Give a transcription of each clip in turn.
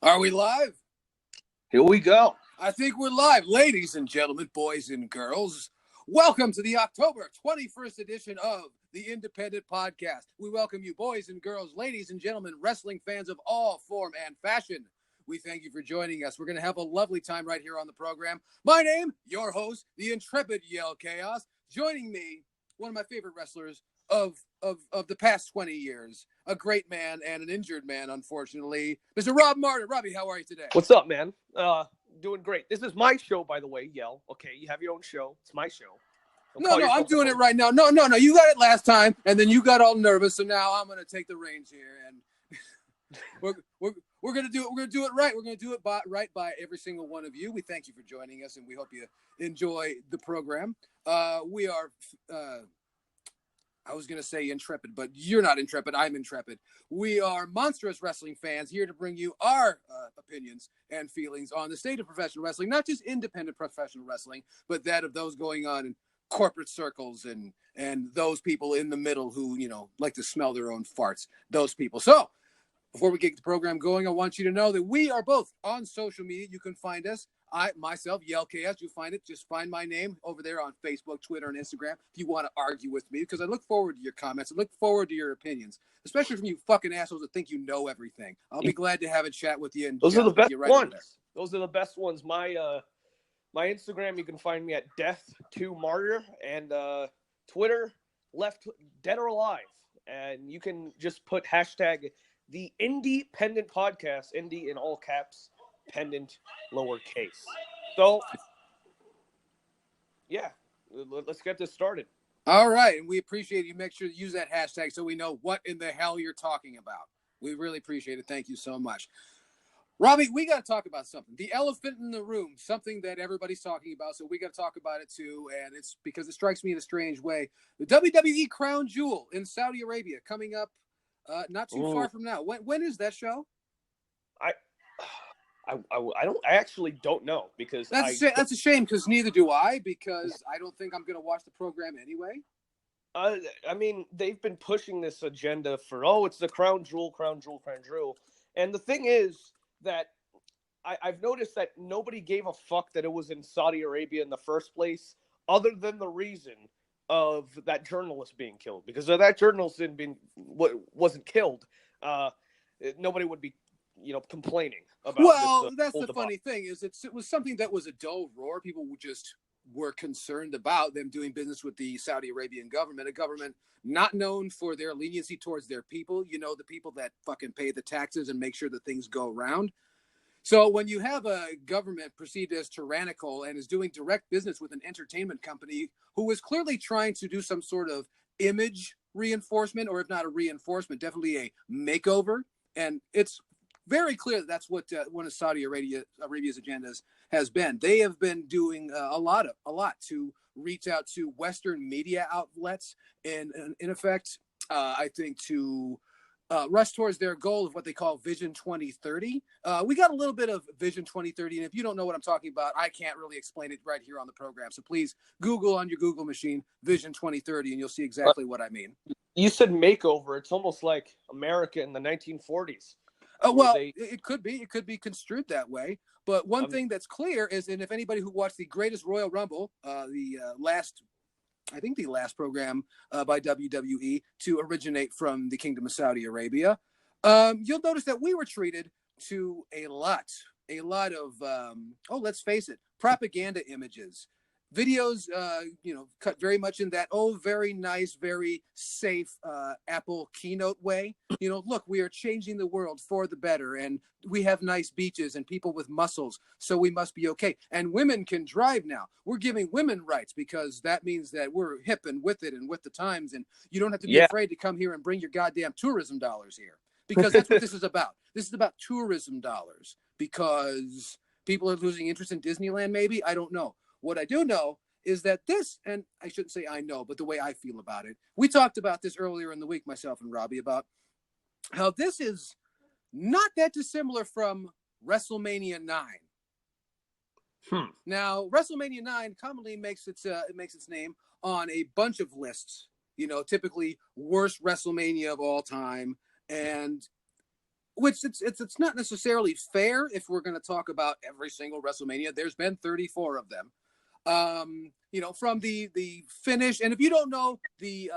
Are we live? Here we go. I think we're live. Ladies and gentlemen, boys and girls, welcome to the October 21st edition of the Independent Podcast. We welcome you, boys and girls, ladies and gentlemen, wrestling fans of all form and fashion. We thank you for joining us. We're going to have a lovely time right here on the program. My name, your host, the intrepid Kaos. Joining me, one of my favorite wrestlers of the past 20 years, a great man and an injured man, unfortunately, Mr. Rob Martin. Robbie, how are you today? What's up, man? Doing great. This is my show, by the way, Yell. Okay, you have your own show. It's my show. No, I'm doing it right now. No. You got it last time, and then you got all nervous, so now I'm going to take the reins here, and we're going to do it. We're going to do it right. We're going to do it right by every single one of you. We thank you for joining us, and we hope you enjoy the program. We are... I was going to say intrepid, but you're not intrepid. I'm intrepid. We are monstrous wrestling fans here to bring you our opinions and feelings on the state of professional wrestling, not just independent professional wrestling, but that of those going on in corporate circles and those people in the middle who, like to smell their own farts, those people. So before we get the program going, I want you to know that we are both on social media. You can find us. Myself, Yell Chaos, you find it. Just find my name over there on Facebook, Twitter, and Instagram if you want to argue with me, because I look forward to your comments. I look forward to your opinions, especially from you fucking assholes that think you know everything. I'll be glad to have a chat with you. And those are the best ones. Those are the best ones. My Instagram, you can find me at Death2Martyr, and Twitter, Left Dead or Alive. And you can just put hashtag the INDY-Pendent Podcast, Indy in all caps, Pendant lowercase. So, yeah, let's get this started. All right, and we appreciate you. Make sure to use that hashtag so we know what in the hell you're talking about. We really appreciate it. Thank you so much. Robbie, we got to talk about something. The elephant in the room, something that everybody's talking about, so we got to talk about it too, and it's because it strikes me in a strange way. The WWE Crown Jewel in Saudi Arabia coming up not too far from now. When is that show? I actually don't know, because that's a shame, because neither do I, because I don't think I'm going to watch the program anyway. I mean, they've been pushing this agenda for, it's the Crown Jewel. And the thing is that I've noticed that nobody gave a fuck that it was in Saudi Arabia in the first place, other than the reason of that journalist being killed. Because if that journalist wasn't killed, nobody would be complaining about. Well, that's the funny thing, is it was something that was a dull roar. People were concerned about them doing business with the Saudi Arabian government, a government not known for their leniency towards their people. The people that fucking pay the taxes and make sure that things go around. So when you have a government perceived as tyrannical and is doing direct business with an entertainment company who is clearly trying to do some sort of image reinforcement, or if not a reinforcement, definitely a makeover, and it's very clear that's what one of Saudi Arabia's agendas has been. They have been doing a lot to reach out to Western media outlets, and in effect, I think to rush towards their goal of what they call Vision 2030. We got a little bit of Vision 2030, and if you don't know what I'm talking about, I can't really explain it right here on the program. So please Google on your Google machine Vision 2030, and you'll see exactly what I mean. You said makeover. It's almost like America in the 1940s. It could be construed that way. But one thing that's clear is, and if anybody who watched the Greatest Royal Rumble, the last program by WWE to originate from the Kingdom of Saudi Arabia, you'll notice that we were treated to a lot of, let's face it, propaganda images. Videos, cut very much in that, very nice, very safe Apple keynote way. Look, we are changing the world for the better, and we have nice beaches and people with muscles, so we must be okay. And women can drive now. We're giving women rights, because that means that we're hip and with it and with the times, and you don't have to be afraid to come here and bring your goddamn tourism dollars here, because that's what this is about. This is about tourism dollars, because people are losing interest in Disneyland, maybe? I don't know. What I do know is that this, and I shouldn't say I know, but the way I feel about it, we talked about this earlier in the week, myself and Robbie, about how this is not that dissimilar from WrestleMania 9. Now, WrestleMania 9 commonly makes its name on a bunch of lists, typically worst WrestleMania of all time. And which it's not necessarily fair if we're going to talk about every single WrestleMania. There's been 34 of them. From the finish, and if you don't know the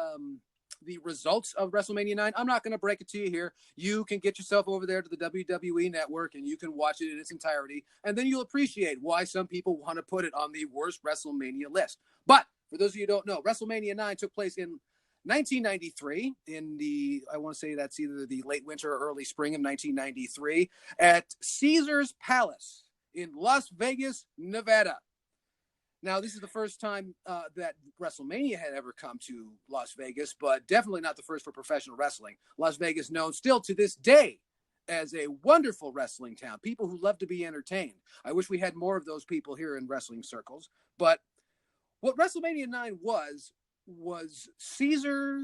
results of WrestleMania 9, I'm not going to break it to you here. You can get yourself over there to the WWE Network and you can watch it in its entirety, and then you'll appreciate why some people want to put it on the worst WrestleMania list. But for those of you who don't know, WrestleMania 9 took place in 1993 I want to say that's either the late winter or early spring of 1993 at Caesar's Palace in Las Vegas, Nevada. Now, this is the first time that WrestleMania had ever come to Las Vegas, but definitely not the first for professional wrestling. Las Vegas known still to this day as a wonderful wrestling town. People who love to be entertained. I wish we had more of those people here in wrestling circles. But what WrestleMania 9 was Caesar,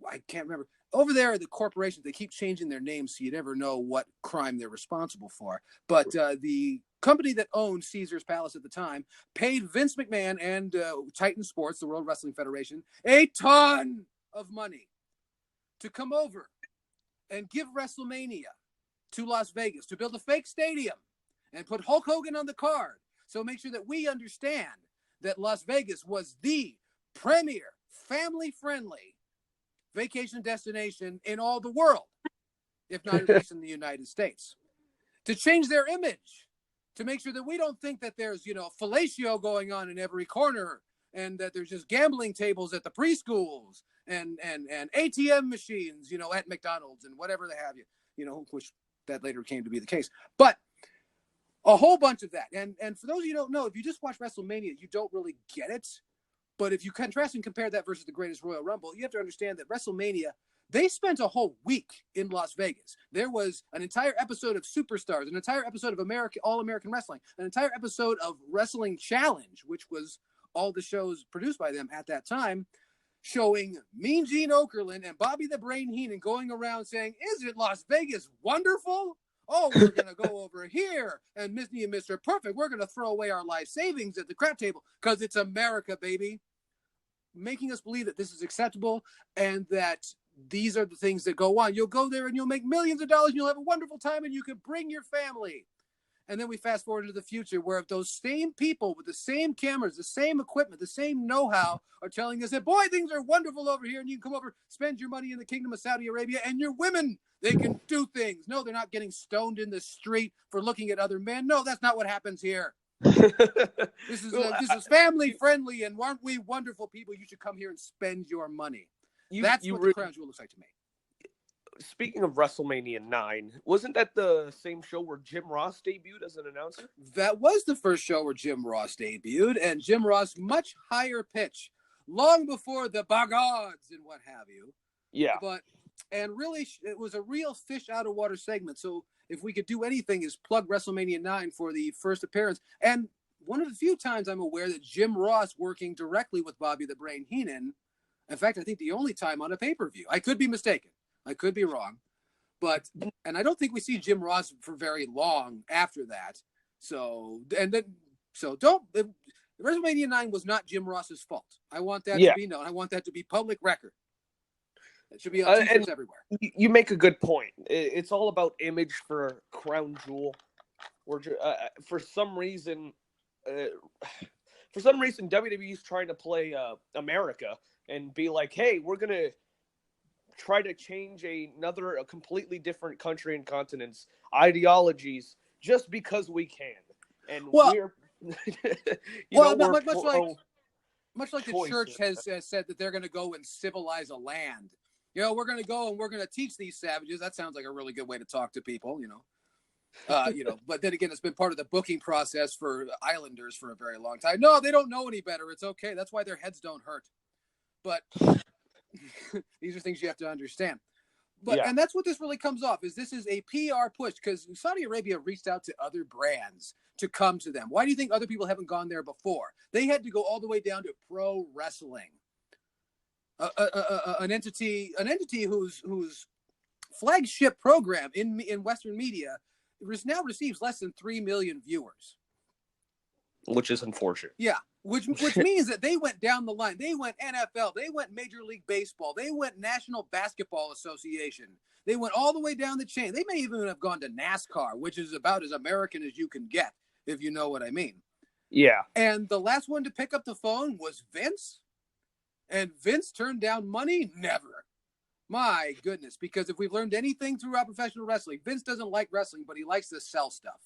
I can't remember. Over there, the corporations, they keep changing their names so you never know what crime they're responsible for. But the company that owned Caesar's Palace at the time paid Vince McMahon and Titan Sports, the World Wrestling Federation, a ton of money to come over and give WrestleMania to Las Vegas, to build a fake stadium and put Hulk Hogan on the card. So make sure that we understand that Las Vegas was the premier family-friendly vacation destination in all the world, if not at least in the United States. To change their image, to make sure that we don't think that there's, fellatio going on in every corner and that there's just gambling tables at the preschools and ATM machines, at McDonald's and whatever they have which that later came to be the case. But a whole bunch of that. And for those of you who don't know, if you just watch WrestleMania, you don't really get it. But if you contrast and compare that versus the Greatest Royal Rumble, you have to understand that WrestleMania, they spent a whole week in Las Vegas. There was an entire episode of Superstars, an entire episode of All-American Wrestling, an entire episode of Wrestling Challenge, which was all the shows produced by them at that time, showing Mean Gene Okerlund and Bobby the Brain Heenan going around saying, "Isn't Las Vegas wonderful? Oh, we're going to go over here, and Mr. and Mr. Perfect, we're going to throw away our life savings at the crap table because it's America, baby." Making us believe that this is acceptable and that these are the things that go on. You'll go there and you'll make millions of dollars and you'll have a wonderful time and you can bring your family. And then we fast forward into the future where if those same people with the same cameras, the same equipment, the same know-how are telling us that, boy, things are wonderful over here and you can come over, spend your money in the Kingdom of Saudi Arabia and your women, they can do things. No, they're not getting stoned in the street for looking at other men. No, that's not what happens here. This is family friendly, and aren't we wonderful people? You should come here and spend your money. That's what the Crown Jewel looks like to me. Speaking of WrestleMania 9, wasn't that the same show where Jim Ross debuted as an announcer? That was the first show where Jim Ross debuted, and Jim Ross much higher pitch, long before the bagods and what have you. Yeah. And really, it was a real fish out of water segment. So if we could do anything is plug WrestleMania 9 for the first appearance. And one of the few times I'm aware that Jim Ross working directly with Bobby the Brain Heenan, in fact, I think the only time on a pay-per-view. I could be mistaken. I could be wrong. And I don't think we see Jim Ross for very long after that. WrestleMania 9 was not Jim Ross's fault. I want that to be known. I want that to be public record. It should be on t-shirts everywhere. You make a good point. It's all about image for Crown Jewel. For some reason, WWE is trying to play America and be like, "Hey, we're gonna try to change a completely different country and continent's ideologies just because we can." And much like the church has said that they're going to go and civilize a land. We're going to go and we're going to teach these savages. That sounds like a really good way to talk to people, But then again, it's been part of the booking process for Islanders for a very long time. No, they don't know any better. It's okay. That's why their heads don't hurt. But these are things you have to understand. And that's what this really comes off, is this is a PR push because Saudi Arabia reached out to other brands to come to them. Why do you think other people haven't gone there before? They had to go all the way down to pro wrestling. An entity whose flagship program in Western media now receives less than 3 million viewers. which is unfortunate. Yeah, which means that they went down the line. They went NFL. They went Major League Baseball. They went National Basketball Association. They went all the way down the chain. They may even have gone to NASCAR, which is about as American as you can get, if you know what I mean. Yeah. And the last one to pick up the phone was Vince. And Vince turned down money? Never. My goodness. Because if we've learned anything throughout professional wrestling, Vince doesn't like wrestling, but he likes to sell stuff.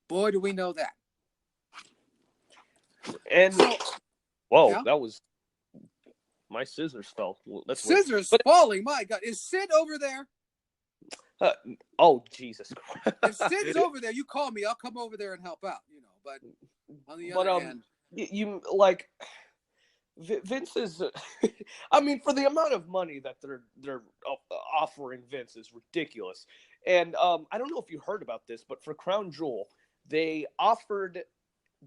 Boy, do we know that. And, whoa, yeah? That was, my scissors fell. That's scissors falling, my God. Is Sid over there? Oh, Jesus Christ. If Sid's over there, you call me. I'll come over there and help out, But on the other hand. You like, Vince is, I mean, for the amount of money that they're offering Vince is ridiculous. And I don't know if you heard about this, but for Crown Jewel, they offered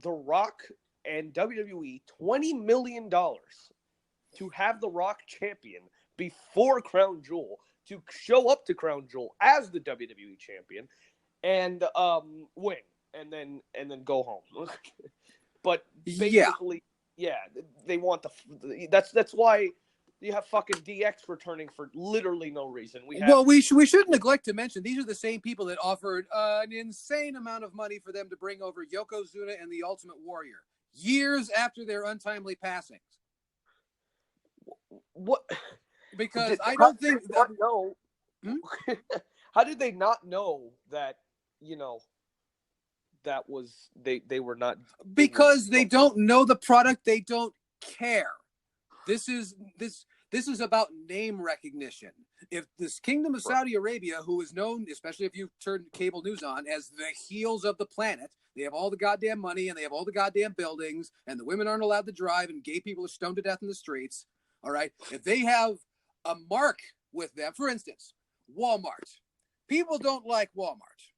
The Rock and WWE $20 million to have The Rock champion before Crown Jewel, to show up to Crown Jewel as the WWE champion and win and then go home. But basically, yeah, they want that's why you have fucking DX returning for literally no reason. We shouldn't neglect to mention these are the same people that offered an insane amount of money for them to bring over Yokozuna and the Ultimate Warrior years after their untimely passings. What? Because I don't think know. How did they not know that? That was they were not, because they don't know the product. They don't care. This is about name recognition. If this Kingdom of Saudi Arabia, who is known, especially if you turn cable news on, as the heels of the planet, they have all the goddamn money and they have all the goddamn buildings, and the women aren't allowed to drive, and gay people are stoned to death in the streets. All right, if they have a mark with them, for instance, Walmart. People don't like Walmart,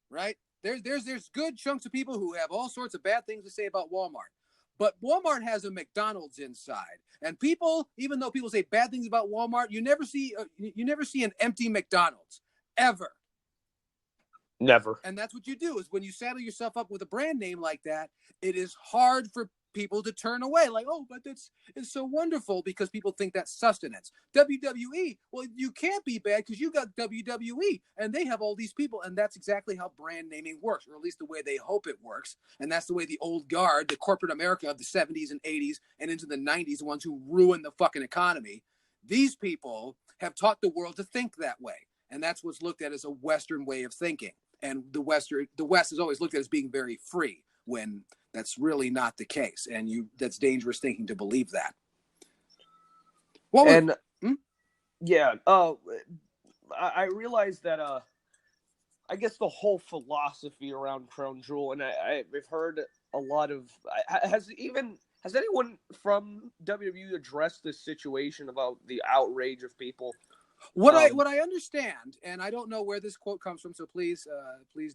right? There's good chunks of people who have all sorts of bad things to say about Walmart. But Walmart has a McDonald's inside, and people, even though people say bad things about Walmart, you never see an empty McDonald's ever. Never. And that's what you do, is when you saddle yourself up with a brand name like that, it is hard for people to turn away. Like, oh, but it's so wonderful, because people think that's sustenance. WWE, well, you can't be bad because you got WWE, and they have all these people, and that's exactly how brand naming works, or at least the way they hope it works. And that's the way the old guard, the corporate America of the 70s and 80s and into the 90s, the ones who ruined the fucking economy, these people have taught the world to think that way. And that's what's looked at as a Western way of thinking. And the West is always looked at as being very free, when that's really not the case. And that's dangerous thinking to believe that. Yeah, I realized that I guess the whole philosophy around Crown Jewel, and I've heard a lot of, has anyone from WWE addressed this situation about the outrage of people? What I understand, and I don't know where this quote comes from, so please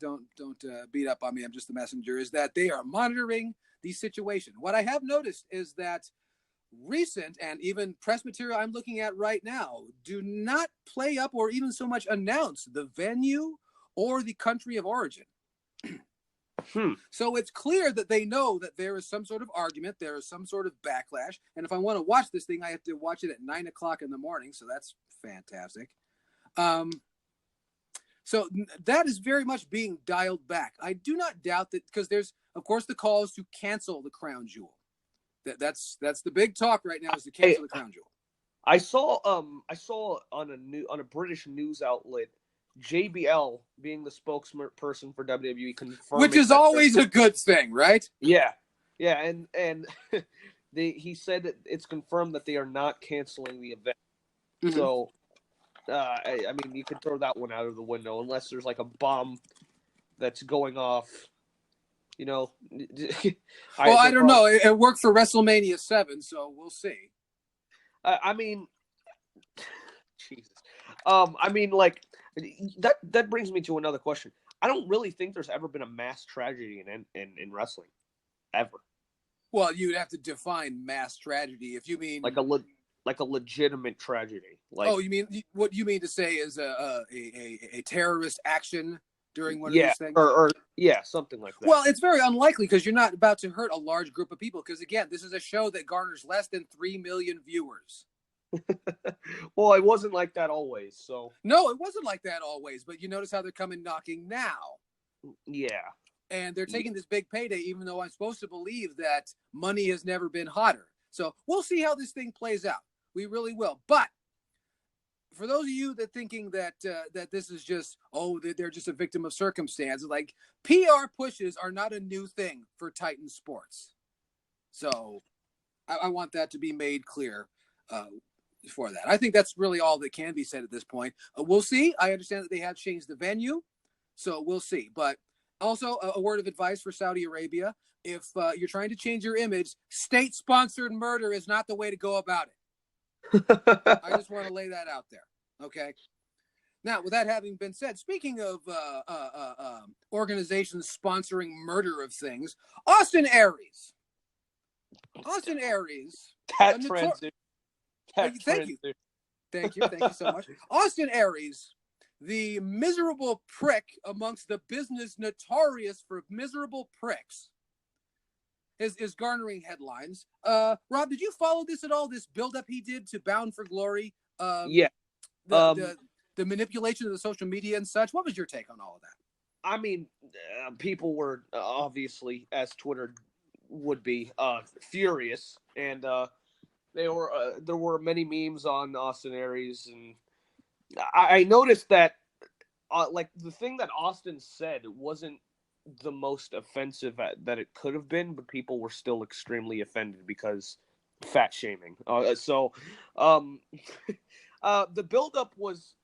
don't beat up on me. I'm just the messenger. Is that they are monitoring the situation. What I have noticed is that recent and even press material I'm looking at right now do not play up or even so much announce the venue or the country of origin. So it's clear that they know that there is some sort of argument, there is some sort of backlash, and if I want to watch this thing, I have to watch it at 9:00 in the morning. So that's fantastic. So that is very much being dialed back. I do not doubt that, because there's, of course, the calls to cancel the Crown Jewel. That's the big talk right now, is to cancel the Crown Jewel. I saw on a British news outlet, JBL being the spokesperson for WWE, confirming, which is always a good thing, right? Yeah, and he said that it's confirmed that they are not canceling the event. Mm-hmm. So, I mean, you could throw that one out of the window, unless there's like a bomb that's going off. I don't know. It worked for WrestleMania 7, so we'll see. I mean, Jesus. I mean, like, that brings me to another question. I don't really think there's ever been a mass tragedy in wrestling, ever. Well, you'd have to define mass tragedy. If you mean like a legitimate tragedy. Like, oh, you mean what you mean to say is a terrorist action during one of Yeah, these things? or yeah, something like that. Well, it's very unlikely because you're not about to hurt a large group of people. Because again, this is a show that garners less than 3 million viewers. Well, it wasn't like that always. So no, it wasn't like that always. But you notice how they're coming knocking now. Yeah. And they're taking this big payday, even though I'm supposed to believe that money has never been hotter. So we'll see how this thing plays out. We really will. But for those of you that thinking that that this is just, they're just a victim of circumstance, like PR pushes are not a new thing for Titan Sports. So I want that to be made clear for that. I think that's really all that can be said at this point. We'll see. I understand that they have changed the venue, so we'll see. But also a word of advice for Saudi Arabia. If you're trying to change your image, state-sponsored murder is not the way to go about it. I just want to lay that out there. Okay. Now, with that having been said, speaking of organizations sponsoring murder of things, Austin Aries. That transition. Thank you so much. Austin Aries, the miserable prick amongst the business notorious for miserable pricks, is garnering headlines. Rob, did you follow this at all? This build-up he did to Bound for Glory? Yeah. The manipulation of the social media and such. What was your take on all of that? I mean, people were obviously, as Twitter would be, furious, and there were many memes on Austin Aries, and I noticed that like the thing that Austin said wasn't the most offensive that it could have been, but people were still extremely offended because fat shaming. The buildup was,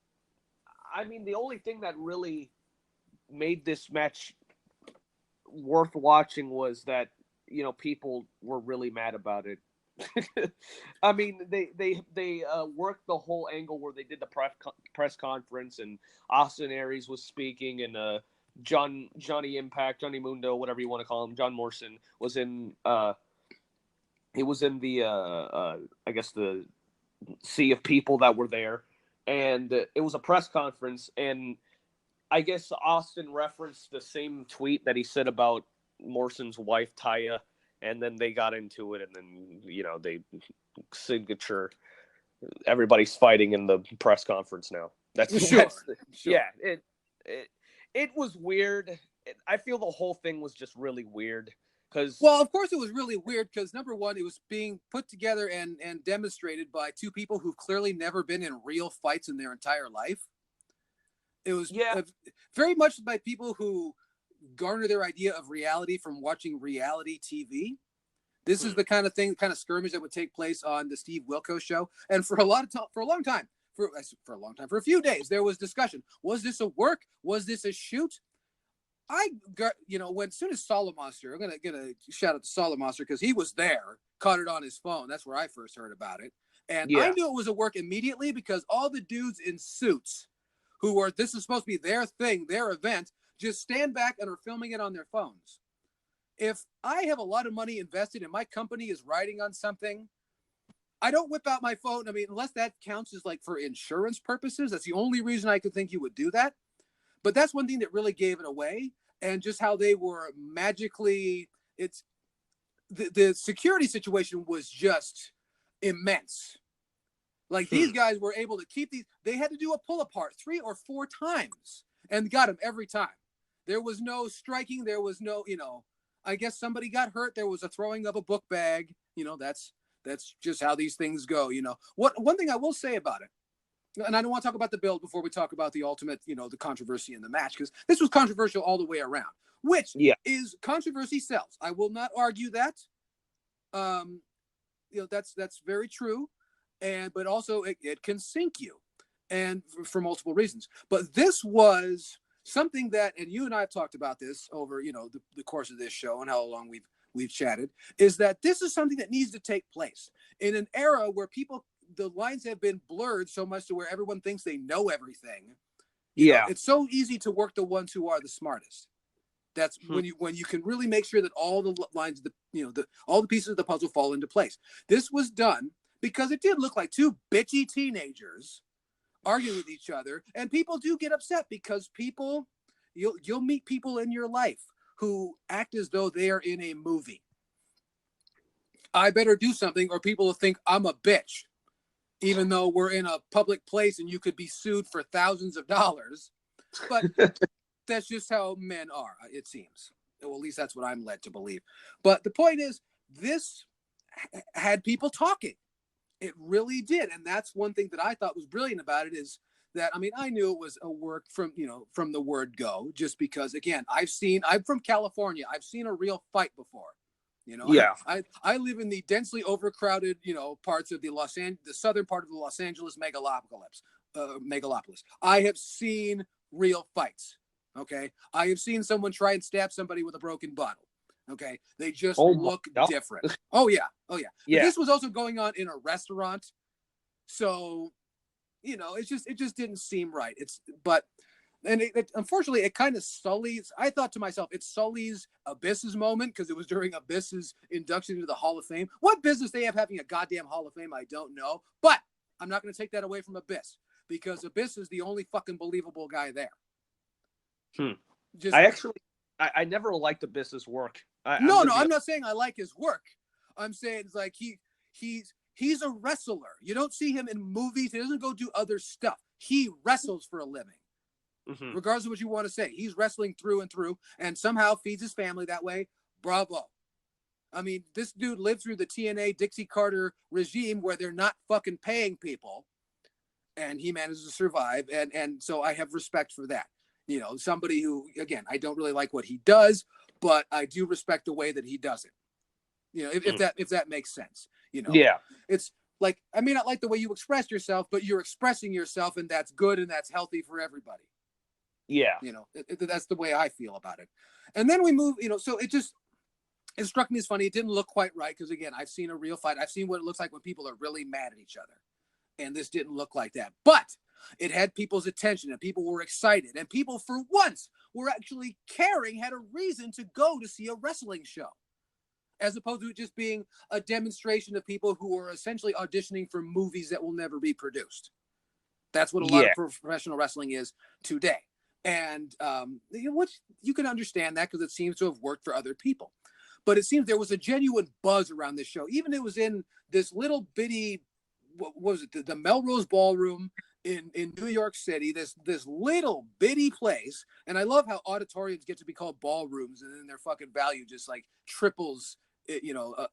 I mean, the only thing that really made this match worth watching was that, you know, people were really mad about it. I mean, they worked the whole angle where they did the press conference and Austin Aries was speaking and Johnny Impact, Johnny Mundo, whatever you want to call him, John Morrison was in he was in the I guess the sea of people that were there, and it was a press conference, and I guess Austin referenced the same tweet that he said about Morrison's wife Taya, and then they got into it, and then, you know, they signature, everybody's fighting in the press conference now. Sure. Yeah, it was weird. I feel the whole thing was just really weird. Well, of course it was really weird because, number one, it was being put together and demonstrated by two people who've clearly never been in real fights in their entire life. It was very much by people who garner their idea of reality from watching reality TV. This is the kind of skirmish that would take place on the Steve Wilkos show. And for a long time, for a few days, there was discussion. Was this a work? Was this a shoot? I got, as soon as Solid Monster, I'm gonna shout out to Solid Monster because he was there, caught it on his phone. That's where I first heard about it, and I knew it was a work immediately because all the dudes in suits, this is supposed to be their thing, their event, just stand back and are filming it on their phones. If I have a lot of money invested and my company is riding on something, I don't whip out my phone. I mean, unless that counts as like for insurance purposes, that's the only reason I could think you would do that. But that's one thing that really gave it away, and just how they were magically. The security situation was just immense. Like these guys were able to keep these. They had to do a pull apart 3 or 4 times and got them every time. There was no striking. There was no, I guess somebody got hurt. There was a throwing of a book bag. That's just how these things go. One thing I will say about it. And I don't want to talk about the build before we talk about the ultimate, the controversy in the match, because this was controversial all the way around, which is controversy sells. I will not argue that. That's very true. But also it can sink you, and for multiple reasons. But this was something that, and you and I have talked about this over, the course of this show and how long we've chatted, is that this is something that needs to take place in an era where the lines have been blurred so much to where everyone thinks they know everything. It's so easy to work the ones who are the smartest. That's when you can really make sure that all the lines, all the pieces of the puzzle fall into place. This was done because it did look like two bitchy teenagers arguing with each other, and people do get upset because people, you'll meet people in your life who act as though they are in a movie. I better do something or people will think I'm a bitch, even though we're in a public place and you could be sued for thousands of dollars. But that's just how men are, it seems. Well, at least that's what I'm led to believe. But the point is, this had people talking. It really did. And that's one thing that I thought was brilliant about it is that, I mean, I knew it was a work from the word go, just because, again, I'm from California. I've seen a real fight before. Yeah. I live in the densely overcrowded, parts of the southern part of the Los Angeles megalopolis. I have seen real fights. Okay. I have seen someone try and stab somebody with a broken bottle. Okay. They just look different. Oh yeah. Yeah. But this was also going on in a restaurant. So, it just didn't seem right. Unfortunately, it kind of sullies. I thought to myself, it sullies Abyss's moment because it was during Abyss's induction into the Hall of Fame. What business they have having a goddamn Hall of Fame, I don't know. But I'm not going to take that away from Abyss because Abyss is the only fucking believable guy there. I never liked Abyss's work. I'm not saying I like his work. I'm saying it's like he's a wrestler. You don't see him in movies. He doesn't go do other stuff. He wrestles for a living. Mm-hmm. Regardless of what you want to say, he's wrestling through and through and somehow feeds his family that way. Bravo. I mean, this dude lived through the TNA Dixie Carter regime where they're not fucking paying people and he manages to survive. And so I have respect for that. Somebody who, again, I don't really like what he does, but I do respect the way that he does it. If that makes sense, Yeah. It's like, I may not like the way you express yourself, but you're expressing yourself and that's good and that's healthy for everybody. Yeah. That's the way I feel about it. And then we move, so it struck me as funny. It didn't look quite right. Cause again, I've seen a real fight. I've seen what it looks like when people are really mad at each other. And this didn't look like that, but it had people's attention and people were excited and people for once were actually caring, had a reason to go to see a wrestling show. As opposed to it just being a demonstration of people who are essentially auditioning for movies that will never be produced. That's what a lot of professional wrestling is today. And which you can understand that because it seems to have worked for other people. But it seems there was a genuine buzz around this show. Even it was in this little bitty, what was it, the Melrose Ballroom in New York City, this little bitty place. And I love how auditoriums get to be called ballrooms and then their fucking value just like triples,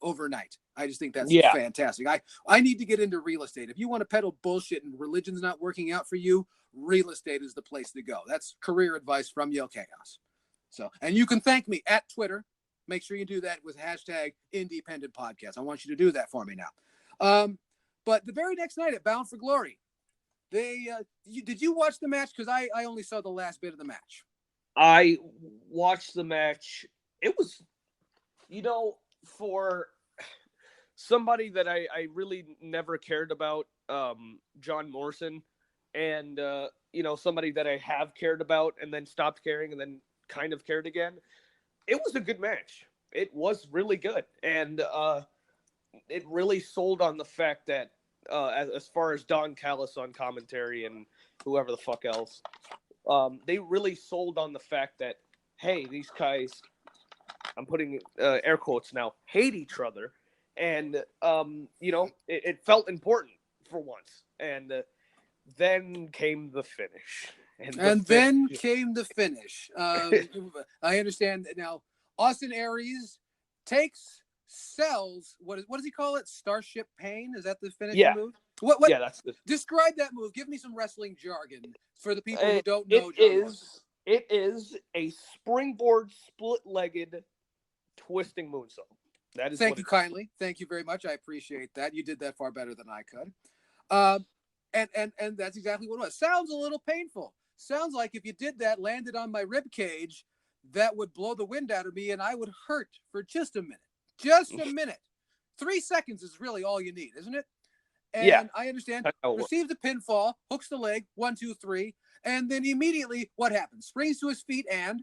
overnight. I just think that's fantastic. I need to get into real estate. If you want to peddle bullshit and religion's not working out for you, real estate is the place to go. That's career advice from Yo Kaos. So, and you can thank me at Twitter. Make sure you do that with hashtag INDY-Pendent Podcast. I want you to do that for me now. But the very next night at Bound for Glory, did you watch the match? Because I only saw the last bit of the match. I watched the match. It was, for somebody that I really never cared about, John Morrison, and, somebody that I have cared about and then stopped caring and then kind of cared again. It was a good match. It was really good. And it really sold on the fact that, as far as Don Callis on commentary and whoever the fuck else, they really sold on the fact that, hey, these guys, I'm putting air quotes now, hate each other. And, it felt important for once. And then came the finish. Came the finish. I understand that now. Austin Aries sells, what does he call it? Starship Pain? Is that the finishing move? What? Yeah, that's the. Describe that move. Give me some wrestling jargon for the people who don't know. It is a springboard, split-legged, twisting moonsault. That is. Thank you kindly. Thank you very much. I appreciate that. You did that far better than I could. And that's exactly what it was. Sounds a little painful. Sounds like if you did that, landed on my rib cage, that would blow the wind out of me and I would hurt for just a minute. Just a minute. 3 seconds is really all you need, isn't it? And I understand. Receives the pinfall, hooks the leg, 1, 2, 3. And then immediately, what happens? Springs to his feet and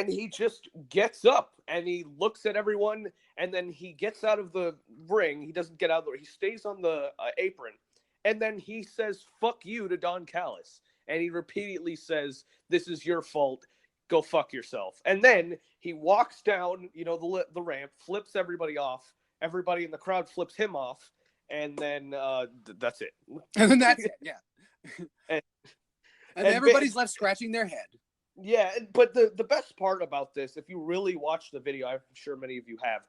he just gets up and he looks at everyone and then he gets out of the ring. He doesn't get out of the ring. He stays on the apron. And then he says, fuck you to Don Callis. and he repeatedly says, "This is your fault. Go fuck yourself." And then he walks down, the ramp, flips everybody off. Everybody in the crowd flips him off, and then that's it. And then that's it. Yeah. and everybody's left scratching their head. Yeah, but the best part about this, if you really watch the video, I'm sure many of you have,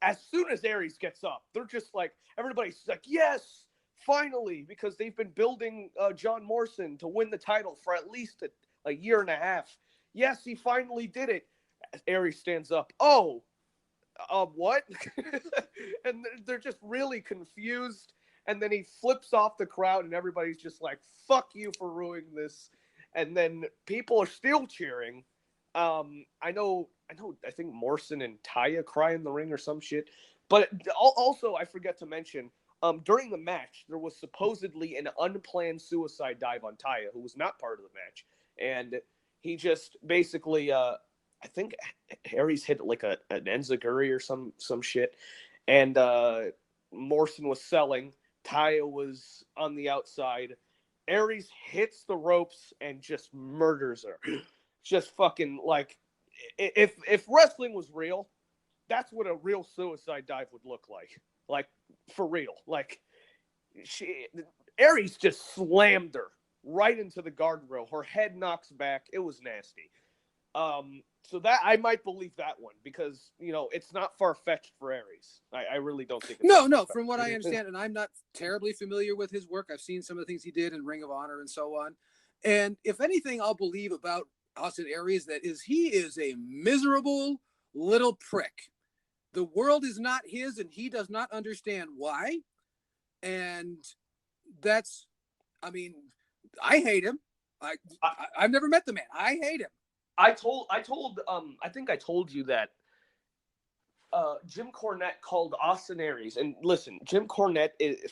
as soon as Aries gets up, they're just like, everybody's like, yes, finally, because they've been building John Morrison to win the title for at least a year and a half. Yes, he finally did it. Aries stands up. Oh, what? And they're just really confused. And then he flips off the crowd, and everybody's just like, fuck you for ruining this. And then people are still cheering. I think Morrison and Taya cry in the ring or some shit. But also, I forget to mention, during the match, there was supposedly an unplanned suicide dive on Taya, who was not part of the match. And he just basically, I think Aries hit like an enziguri or some shit. And Morrison was selling. Taya was on the outside. Aries hits the ropes and just murders her. Just fucking like, if wrestling was real, that's what a real suicide dive would look like. Like, for real. Like, Aries just slammed her right into the guardrail. Her head knocks back. It was nasty. So that I might believe that one because, it's not far-fetched for Aries. I really don't think it's No, from what I understand, and I'm not terribly familiar with his work. I've seen some of the things he did in Ring of Honor and so on. And if anything, I'll believe about Austin Aries he is a miserable little prick. The world is not his, and he does not understand why. And that's, I hate him. I've never met the man. I hate him. I think I told you that Jim Cornette called Austin Aries, and listen, Jim Cornette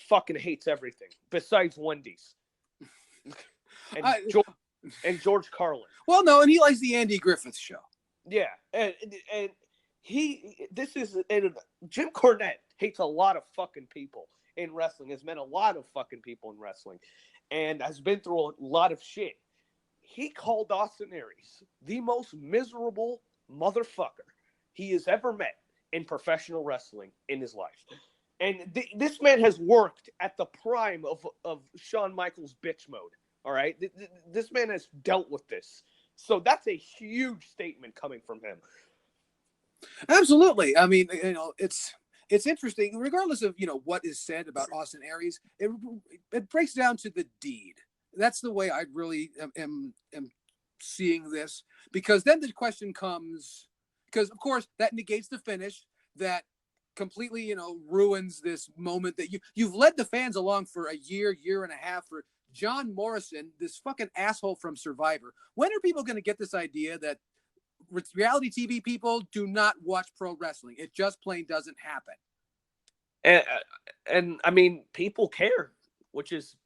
fucking hates everything besides Wendy's and George Carlin. Well, no, and he likes the Andy Griffith Show. Yeah, and Jim Cornette hates a lot of fucking people in wrestling. Has met a lot of fucking people in wrestling, and has been through a lot of shit. He called Austin Aries the most miserable motherfucker he has ever met in professional wrestling in his life. And this man has worked at the prime of Shawn Michaels' bitch mode, all right? This man has dealt with this. So that's a huge statement coming from him. Absolutely. It's interesting, regardless of, what is said about Austin Aries, it breaks down to the deed. That's the way I really am seeing this, because then the question comes, because of course that negates the finish, that completely, ruins this moment that you've led the fans along for a year and a half for John Morrison, this fucking asshole from Survivor. When are people going to get this idea that reality TV people do not watch pro wrestling? It just plain doesn't happen. And people care, which is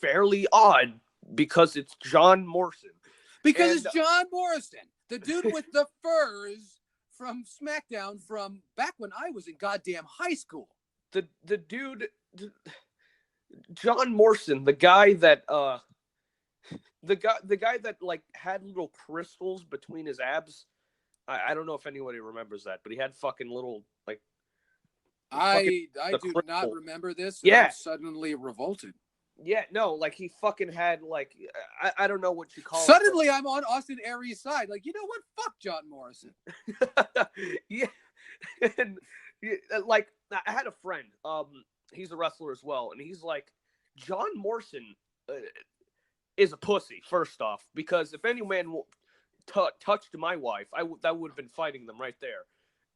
fairly odd because it's John Morrison. Because it's John Morrison, the dude with the furs from SmackDown from back when I was in goddamn high school. The dude, John Morrison, the guy that like had little crystals between his abs. I don't know if anybody remembers that, but he had fucking little like. I do not remember this. Yeah, I'm suddenly revolted. Yeah, no, like he fucking had like I don't know what you call it. Suddenly I'm on Austin Aries' side. Like, you know what? Fuck John Morrison. Yeah. And like I had a friend, he's a wrestler as well, and he's like, John Morrison is a pussy, first off, because if any man touched my wife, that would have been fighting them right there.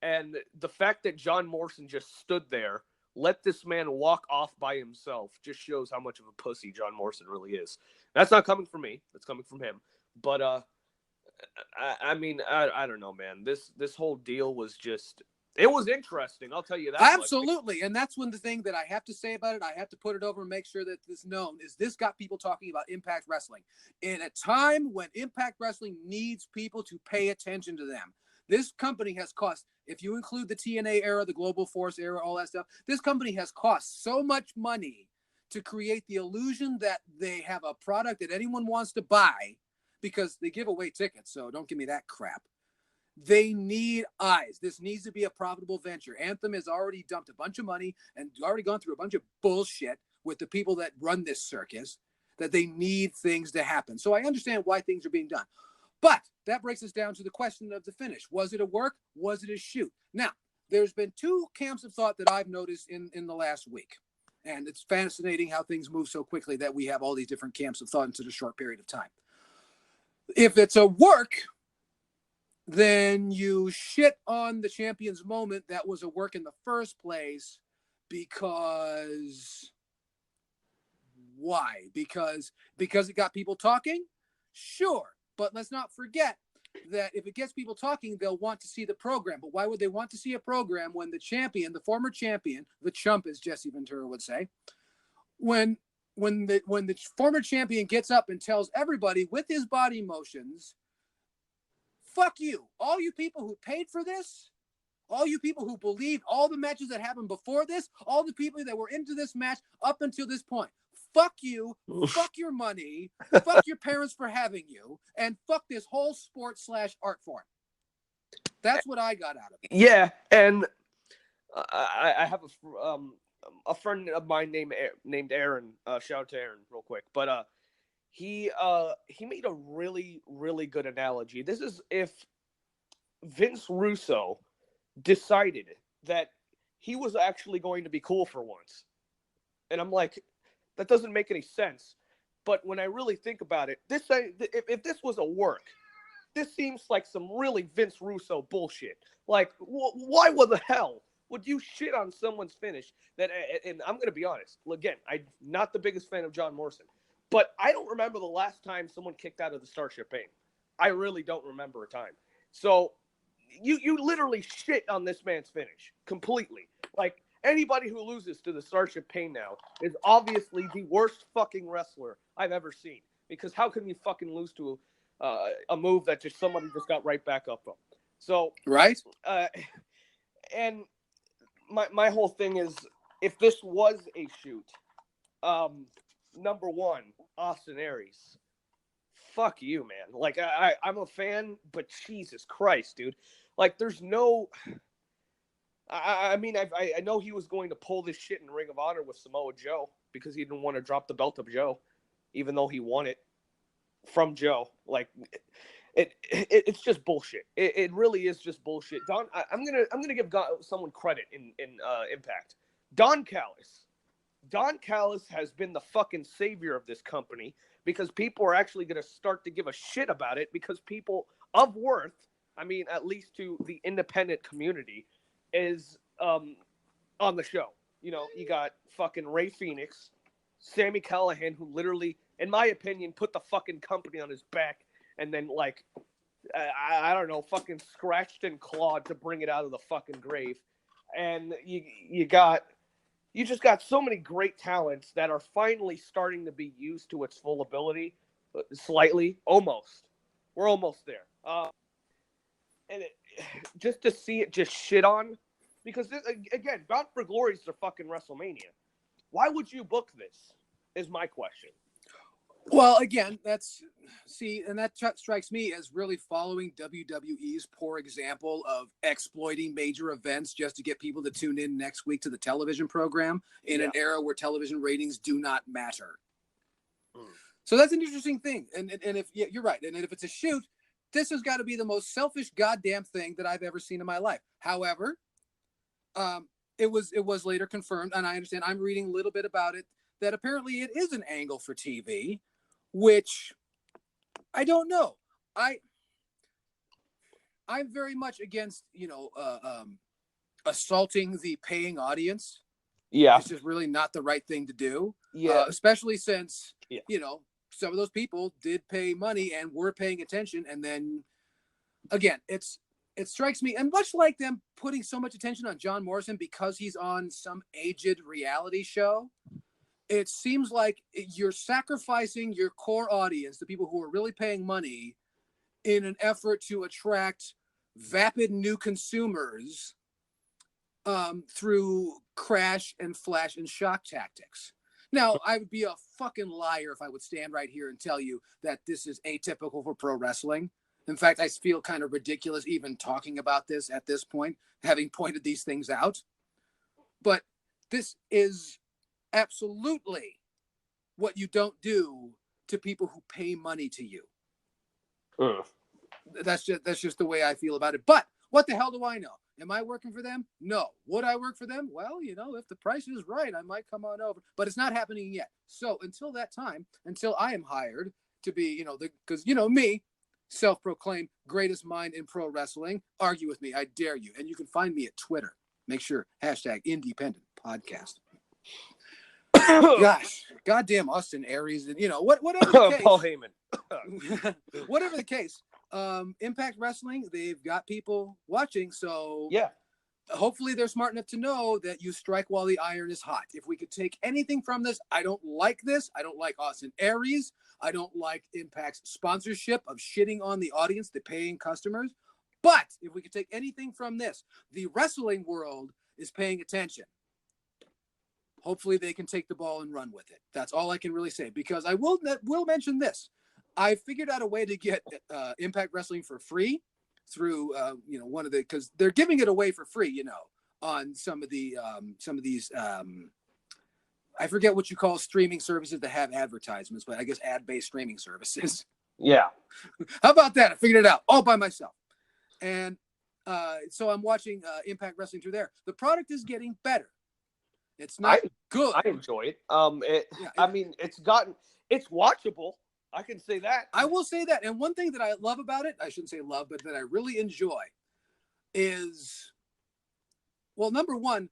And the fact that John Morrison just stood there, let this man walk off by himself, just shows how much of a pussy John Morrison really is. That's not coming from me. That's coming from him. But, I don't know, man. This whole deal was just, it was interesting. I'll tell you that. Absolutely. Much. And that's one the thing that I have to say about it. I have to put it over and make sure that this is known, is this got people talking about Impact Wrestling in a time when Impact Wrestling needs people to pay attention to them. This company has cost, if you include the TNA era, the Global Force era, all that stuff, this company has cost so much money to create the illusion that they have a product that anyone wants to buy, because they give away tickets, so don't give me that crap. They need eyes. This needs to be a profitable venture. Anthem has already dumped a bunch of money and already gone through a bunch of bullshit with the people that run this circus, that they need things to happen. So I understand why things are being done. But that breaks us down to the question of the finish. Was it a work? Was it a shoot? Now, there's been two camps of thought that I've noticed in the last week. And it's fascinating how things move so quickly that we have all these different camps of thought in such a short period of time. If it's a work, then you shit on the champion's moment that was a work in the first place, because why? Because it got people talking? Sure. But let's not forget that if it gets people talking, they'll want to see the program. But why would they want to see a program when the champion, the former champion, the chump, as Jesse Ventura would say, when the former champion gets up and tells everybody with his body motions, fuck you, all you people who paid for this, all you people who believed all the matches that happened before this, all the people that were into this match up until this point, fuck you, fuck your money, fuck your parents for having you, and fuck this whole sport/art form. That's what I got out of it. Yeah, and I have a friend of mine named Aaron. Shout out to Aaron real quick. But he made a really, really good analogy. This is if Vince Russo decided that he was actually going to be cool for once. And I'm like, that doesn't make any sense. But when I really think about it, if this was a work, this seems like some really Vince Russo bullshit. Like, why the hell would you shit on someone's finish? And I'm going to be honest. Again, I'm not the biggest fan of John Morrison. But I don't remember the last time someone kicked out of the Starship Pain. I really don't remember a time. So you literally shit on this man's finish completely. Like, anybody who loses to the Starship Pain now is obviously the worst fucking wrestler I've ever seen. Because how can you fucking lose to a move that somebody just got right back up from? So right. And my whole thing is, if this was a shoot, number one, Austin Aries. Fuck you, man. Like, I'm a fan, but Jesus Christ, dude. Like, there's no... I mean, I know he was going to pull this shit in Ring of Honor with Samoa Joe because he didn't want to drop the belt of Joe, even though he won it from Joe. Like, it's just bullshit. It really is just bullshit. I'm gonna give someone credit in Impact. Don Callis. Don Callis has been the fucking savior of this company because people are actually going to start to give a shit about it because people of worth, I mean, at least to the independent community, is on the show. You know, you got fucking Ray Phoenix, Sami Callihan, who literally, in my opinion, put the fucking company on his back and then, like, I don't know, fucking scratched and clawed to bring it out of the fucking grave. And you just got so many great talents that are finally starting to be used to its full ability, slightly, almost. We're almost there. And just to see it just shit on, because this, again, Bound for Glory is their fucking WrestleMania. Why would you book this? Is my question. Well, again, that strikes me as really following WWE's poor example of exploiting major events just to get people to tune in next week to the television program in an era where television ratings do not matter. So that's an interesting thing. And if you're right, and if it's a shoot, this has got to be the most selfish goddamn thing that I've ever seen in my life. However, it was later confirmed, and I understand, I'm reading a little bit about it, that apparently it is an angle for TV, which I don't know. I'm very much against, assaulting the paying audience. Yeah. It's just really not the right thing to do. Yeah. Especially since, some of those people did pay money and were paying attention. And then again, it strikes me, and much like them putting so much attention on John Morrison because he's on some aged reality show, it seems like you're sacrificing your core audience, the people who are really paying money, in an effort to attract vapid new consumers through crash and flash and shock tactics. Now, I would be a fucking liar if I would stand right here and tell you that this is atypical for pro wrestling. In fact, I feel kind of ridiculous even talking about this at this point, having pointed these things out. But this is absolutely what you don't do to people who pay money to you. That's just the way I feel about it. But what the hell do I know? Am I working for them? No. Would I work for them? Well, if the price is right, I might come on over. But it's not happening yet. So until that time, until I am hired to be, because me, self-proclaimed greatest mind in pro wrestling, argue with me. I dare you. And you can find me at Twitter. Make sure #INDY-Pendent podcast. Gosh, goddamn Austin Aries, and whatever the case. Paul Heyman. Whatever the case, Impact Wrestling, they've got people watching, so yeah, hopefully they're smart enough to know that you strike while the iron is hot. If we could take anything from this, I don't like this. I don't like Austin Aries. I don't like Impact's sponsorship of shitting on the audience, the paying customers. But if we could take anything from this, the wrestling world is paying attention. Hopefully they can take the ball and run with it. That's all I can really say, because I will mention this. I figured out a way to get Impact Wrestling for free through one of the, because they're giving it away for free, on some of these I forget what you call streaming services that have advertisements, but I guess ad-based streaming services. Yeah. How about that? I figured it out all by myself. And so I'm watching Impact Wrestling through there. The product is getting better. It's not good. I enjoy it. It's watchable. I can say that. I will say that. And one thing that I love about it, I shouldn't say love, but that I really enjoy is, well, number one,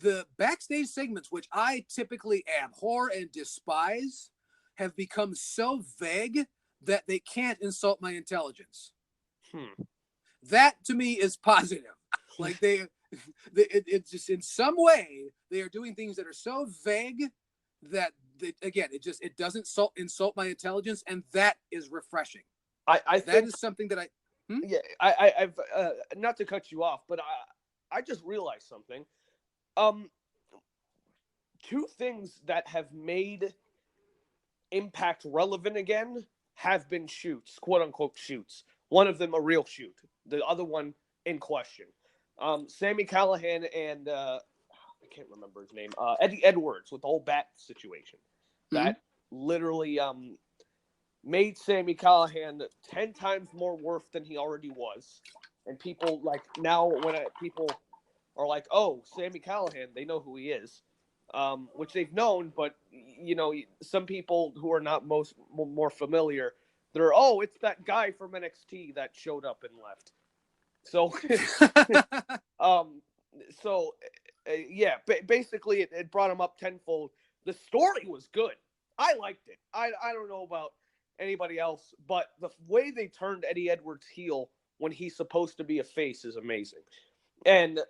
the backstage segments, which I typically abhor and despise, have become so vague that they can't insult my intelligence. That to me is positive. Like it's just in some way they are doing things that are so vague that it doesn't insult my intelligence, and that is refreshing. I that is something that I've not to cut you off, but I just realized something. Two things that have made Impact relevant again have been shoots, quote unquote shoots. One of them a real shoot, the other one in question. Sami Callihan and I can't remember his name. Eddie Edwards with the whole bat situation. That literally made Sami Callihan 10 times more worth than he already was. And people now when people are like, oh, Sami Callihan, they know who he is, which they've known, but some people who are not more familiar, they're, oh, it's that guy from NXT that showed up and left. So, basically it brought him up tenfold. The story was good. I liked it. I don't know about anybody else, but the way they turned Eddie Edwards heel when he's supposed to be a face is amazing. And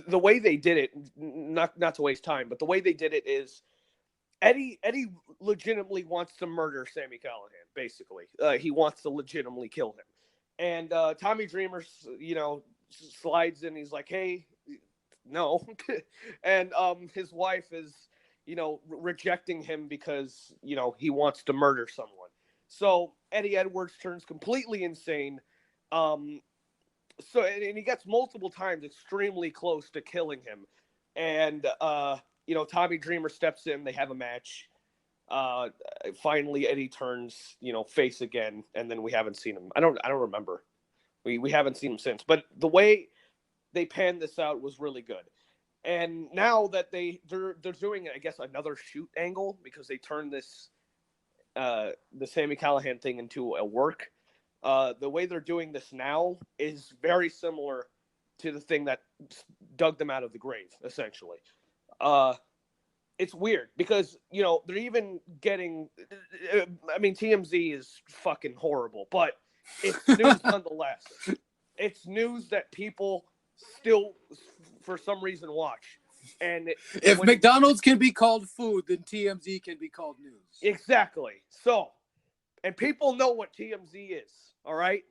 the way they did it, not to waste time, but the way they did it is Eddie legitimately wants to murder Sami Callihan, basically. He wants to legitimately kill him. And Tommy Dreamer, slides in. He's like, hey, no. And his wife is, rejecting him because, he wants to murder someone. So Eddie Edwards turns completely insane. And he gets multiple times extremely close to killing him. And, Tommy Dreamer steps in. They have a match. Finally, Eddie turns, face again, and then we haven't seen him. I don't remember. We haven't seen him since. But the way they panned this out was really good. And now that they're doing, I guess, another shoot angle because they turned this the Sami Callihan thing into a work. The way they're doing this now is very similar to the thing that dug them out of the grave, essentially. It's weird because, they're even getting, TMZ is fucking horrible, but it's news nonetheless. It's news that people still, for some reason, watch. And if McDonald's can be called food, then TMZ can be called news. Exactly. So, and people know what TMZ is, all right?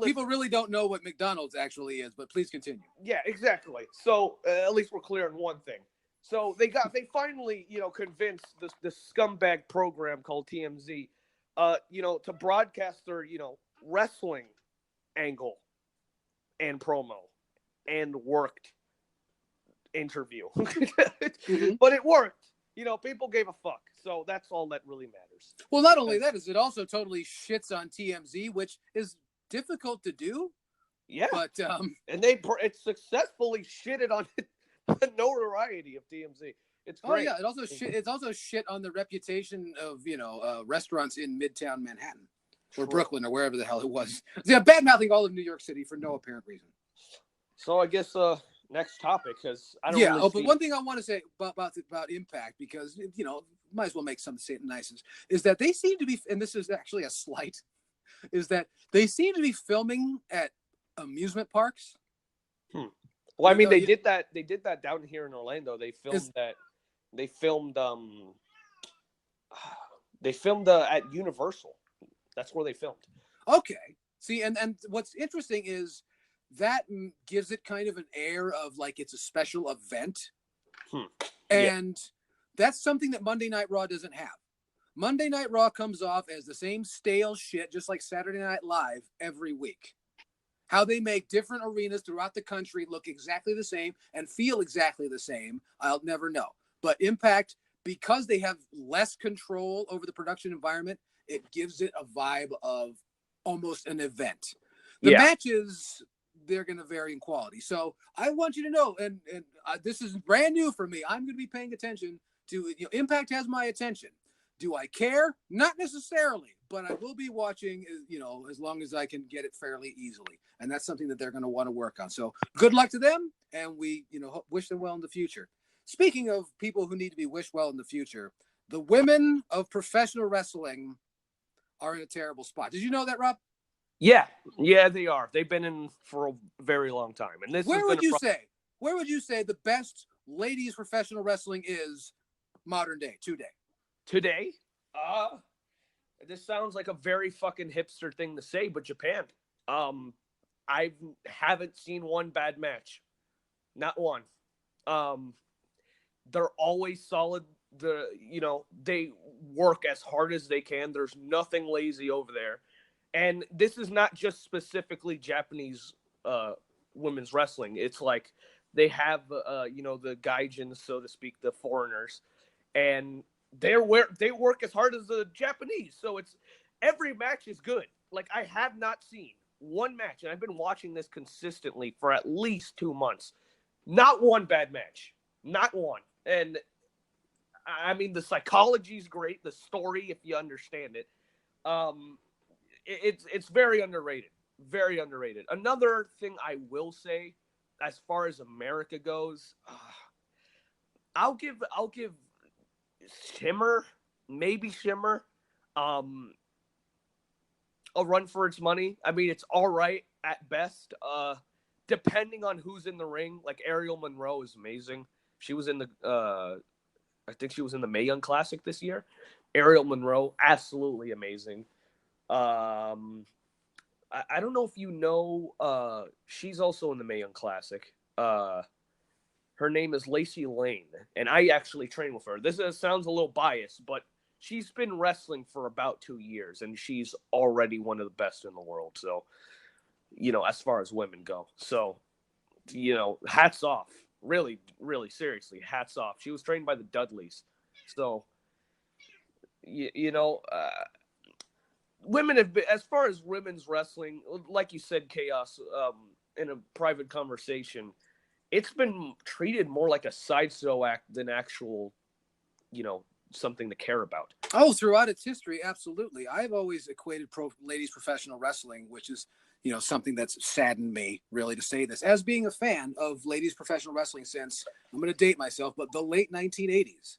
People really don't know what McDonald's actually is, but please continue. Yeah, exactly. So, at least we're clear on one thing. So they finally, convinced this scumbag program called TMZ, to broadcast their, wrestling angle and promo and worked interview. But it worked. People gave a fuck. So that's all that really matters. Well, not only that, is it also totally shits on TMZ, which is difficult to do. Yeah. But and it successfully shitted on the notoriety of TMZ. It's great. Oh yeah, it's also shit on the reputation of restaurants in Midtown Manhattan or Brooklyn or wherever the hell it was. Yeah, bad mouthing all of New York City for no apparent reason. So I guess next topic, because I don't. Yeah. Really But one thing I want to say about Impact, because might as well make some say it nicest, is that they seem to be, and this is actually a slight, is that they seem to be filming at amusement parks. Well, I mean, they did that. They did that down here in Orlando. They filmed that. They filmed. They filmed at Universal. That's where they filmed. Okay. See, and what's interesting is that gives it kind of an air of like it's a special event, and that's something that Monday Night Raw doesn't have. Monday Night Raw comes off as the same stale shit, just like Saturday Night Live every week. How they make different arenas throughout the country look exactly the same and feel exactly the same, I'll never know. But Impact, because they have less control over the production environment, it gives it a vibe of almost an event. The matches, they're going to vary in quality. So I want you to know, and this is brand new for me, I'm going to be paying attention to, Impact has my attention. Do I care? Not necessarily, but I will be watching, as long as I can get it fairly easily. And that's something that they're going to want to work on. So good luck to them. And we, wish them well in the future. Speaking of people who need to be wished well in the future, the women of professional wrestling are in a terrible spot. Did you know that, Rob? Yeah, they are. They've been in for a very long time. And this where would you say the best ladies professional wrestling is modern day, today? Today? This sounds like a very fucking hipster thing to say, but Japan. I haven't seen one bad match. Not one. They're always solid. They work as hard as they can. There's nothing lazy over there. And this is not just specifically Japanese women's wrestling. It's like they have, the gaijins, so to speak, the foreigners. And they work as hard as the Japanese. So every match is good. Like, I have not seen one match, and I've been watching this consistently for at least 2 months. Not one bad match. Not one. And I mean, the psychology is great. The story, if you understand it, it's very underrated. Very underrated. Another thing I will say, as far as America goes, I'll give Shimmer, maybe Shimmer, a run for its money. I mean, it's all right at best. Depending on who's in the ring, like Ariel Monroe is amazing. She was in I think she was in the Mae Young Classic this year. Ariel Monroe, absolutely amazing. I don't know if you know, she's also in the Mae Young Classic. Her name is Lacey Lane, and I actually train with her. This sounds a little biased, but she's been wrestling for about 2 years, and she's already one of the best in the world. So, as far as women go. So, hats off. Really, really, seriously, hats off. She was trained by the Dudleys. So, women have been, as far as women's wrestling, like you said, Kaos, in a private conversation, it's been treated more like a sideshow act than actual, something to care about. Oh, throughout its history, absolutely. I've always equated ladies professional wrestling, which is, something that's saddened me, really, to say this, as being a fan of ladies professional wrestling since, I'm going to date myself, but the late 1980s.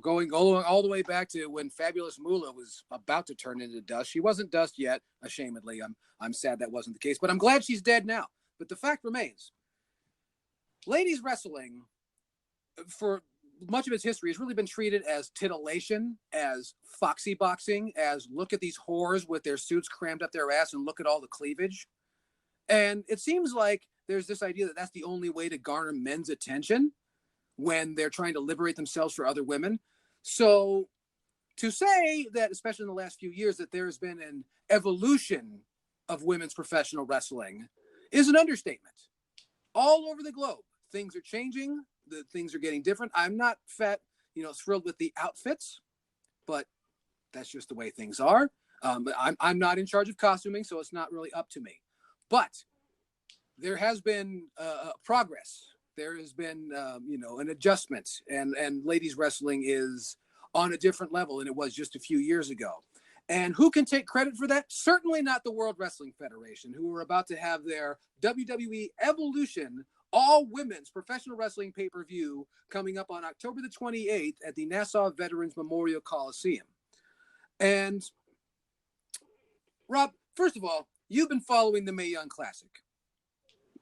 Going all the way back to when Fabulous Moolah was about to turn into dust. She wasn't dust yet, ashamedly. I'm sad that wasn't the case, but I'm glad she's dead now. But the fact remains, ladies wrestling, for much of its history, has really been treated as titillation, as foxy boxing, as look at these whores with their suits crammed up their ass and look at all the cleavage. And it seems like there's this idea that that's the only way to garner men's attention, when they're trying to liberate themselves for other women. So to say that, especially in the last few years, that there has been an evolution of women's professional wrestling is an understatement. All over the globe, things are changing. The things are getting different. I'm not thrilled with the outfits, but that's just the way things are. I'm not in charge of costuming, so it's not really up to me. But there has been progress. There has been, an adjustment, and ladies wrestling is on a different level than it was just a few years ago. And who can take credit for that? Certainly not the World Wrestling Federation, who are about to have their WWE Evolution all women's professional wrestling pay-per-view coming up on October the 28th at the Nassau Veterans Memorial Coliseum. And Rob, first of all, you've been following the Mae Young Classic.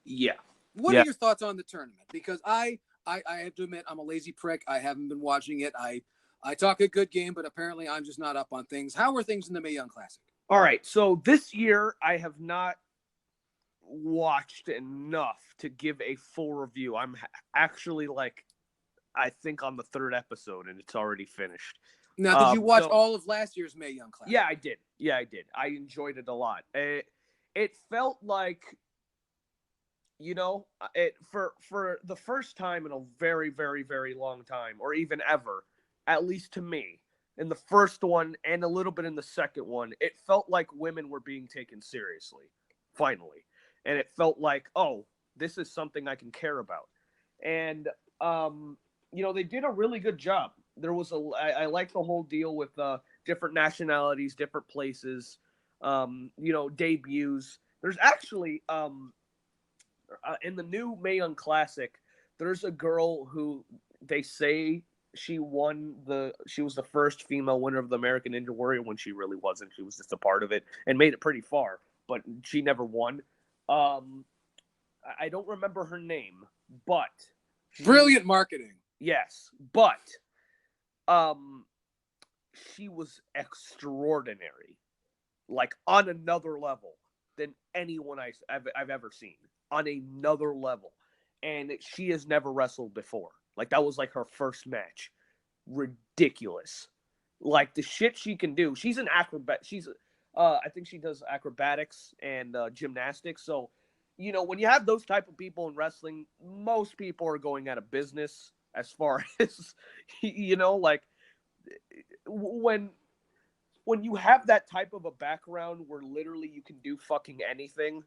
Yeah. What are your thoughts on the tournament? Because I have to admit, I'm a lazy prick. I haven't been watching it. I talk a good game, but apparently I'm just not up on things. How are things in the Mae Young Classic? All right. So this year I have not watched enough to give a full review. I'm actually I think on the third episode and it's already finished. Now, did you watch all of last year's Mae Young Classic? Yeah, I did. I enjoyed it a lot. It felt like, for the first time in a very, very, very long time, or even ever, at least to me, in the first one and a little bit in the second one, it felt like women were being taken seriously, finally. And it felt like, oh, this is something I can care about. And, they did a really good job. There was I like the whole deal with different nationalities, different places, debuts. There's actually, in the new Mae Young Classic, there's a girl who they say she was the first female winner of the American Ninja Warrior when she really wasn't. She was just a part of it and made it pretty far, but she never won. I don't remember her name, but brilliant marketing. Yes, but she was extraordinary, like on another level than anyone I've ever seen, on another level. And she has never wrestled before. Like, that was like her first match. Ridiculous. Like, the shit she can do. She's an acrobat. I think she does acrobatics and gymnastics. So, when you have those type of people in wrestling, most people are going out of business as far as, when you have that type of a background where literally you can do fucking anything,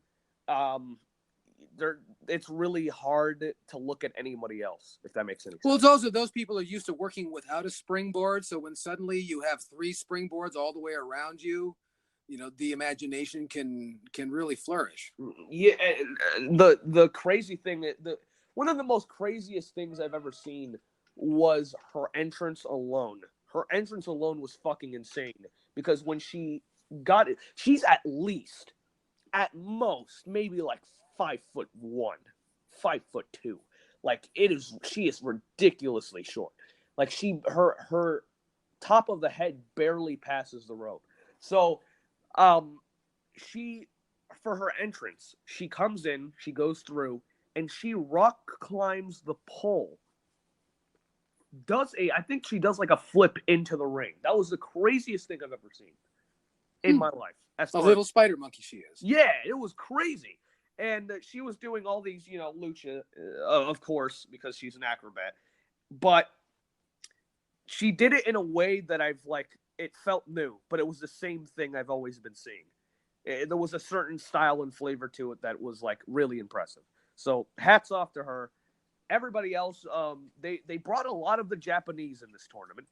it's really hard to look at anybody else, if that makes any sense. Well, it's also those people are used to working without a springboard, so when suddenly you have 3 springboards all the way around you, the imagination can really flourish. Yeah, the crazy thing, one of the most craziest things I've ever seen was her entrance alone. Her entrance alone was fucking insane, because when she got it, she's at most, maybe like 5'1", 5'2". Like, she is ridiculously short. Like, her top of the head barely passes the rope. So, for her entrance, she comes in, she goes through, and she rock climbs the pole. I think she does like a flip into the ring. That was the craziest thing I've ever seen in my life. A little spider monkey she is. Yeah, it was crazy. And she was doing all these, lucha, of course, because she's an acrobat. But she did it in a way that it felt new, but it was the same thing I've always been seeing. There was a certain style and flavor to it that was really impressive. So hats off to her. Everybody else, they brought a lot of the Japanese in this tournament.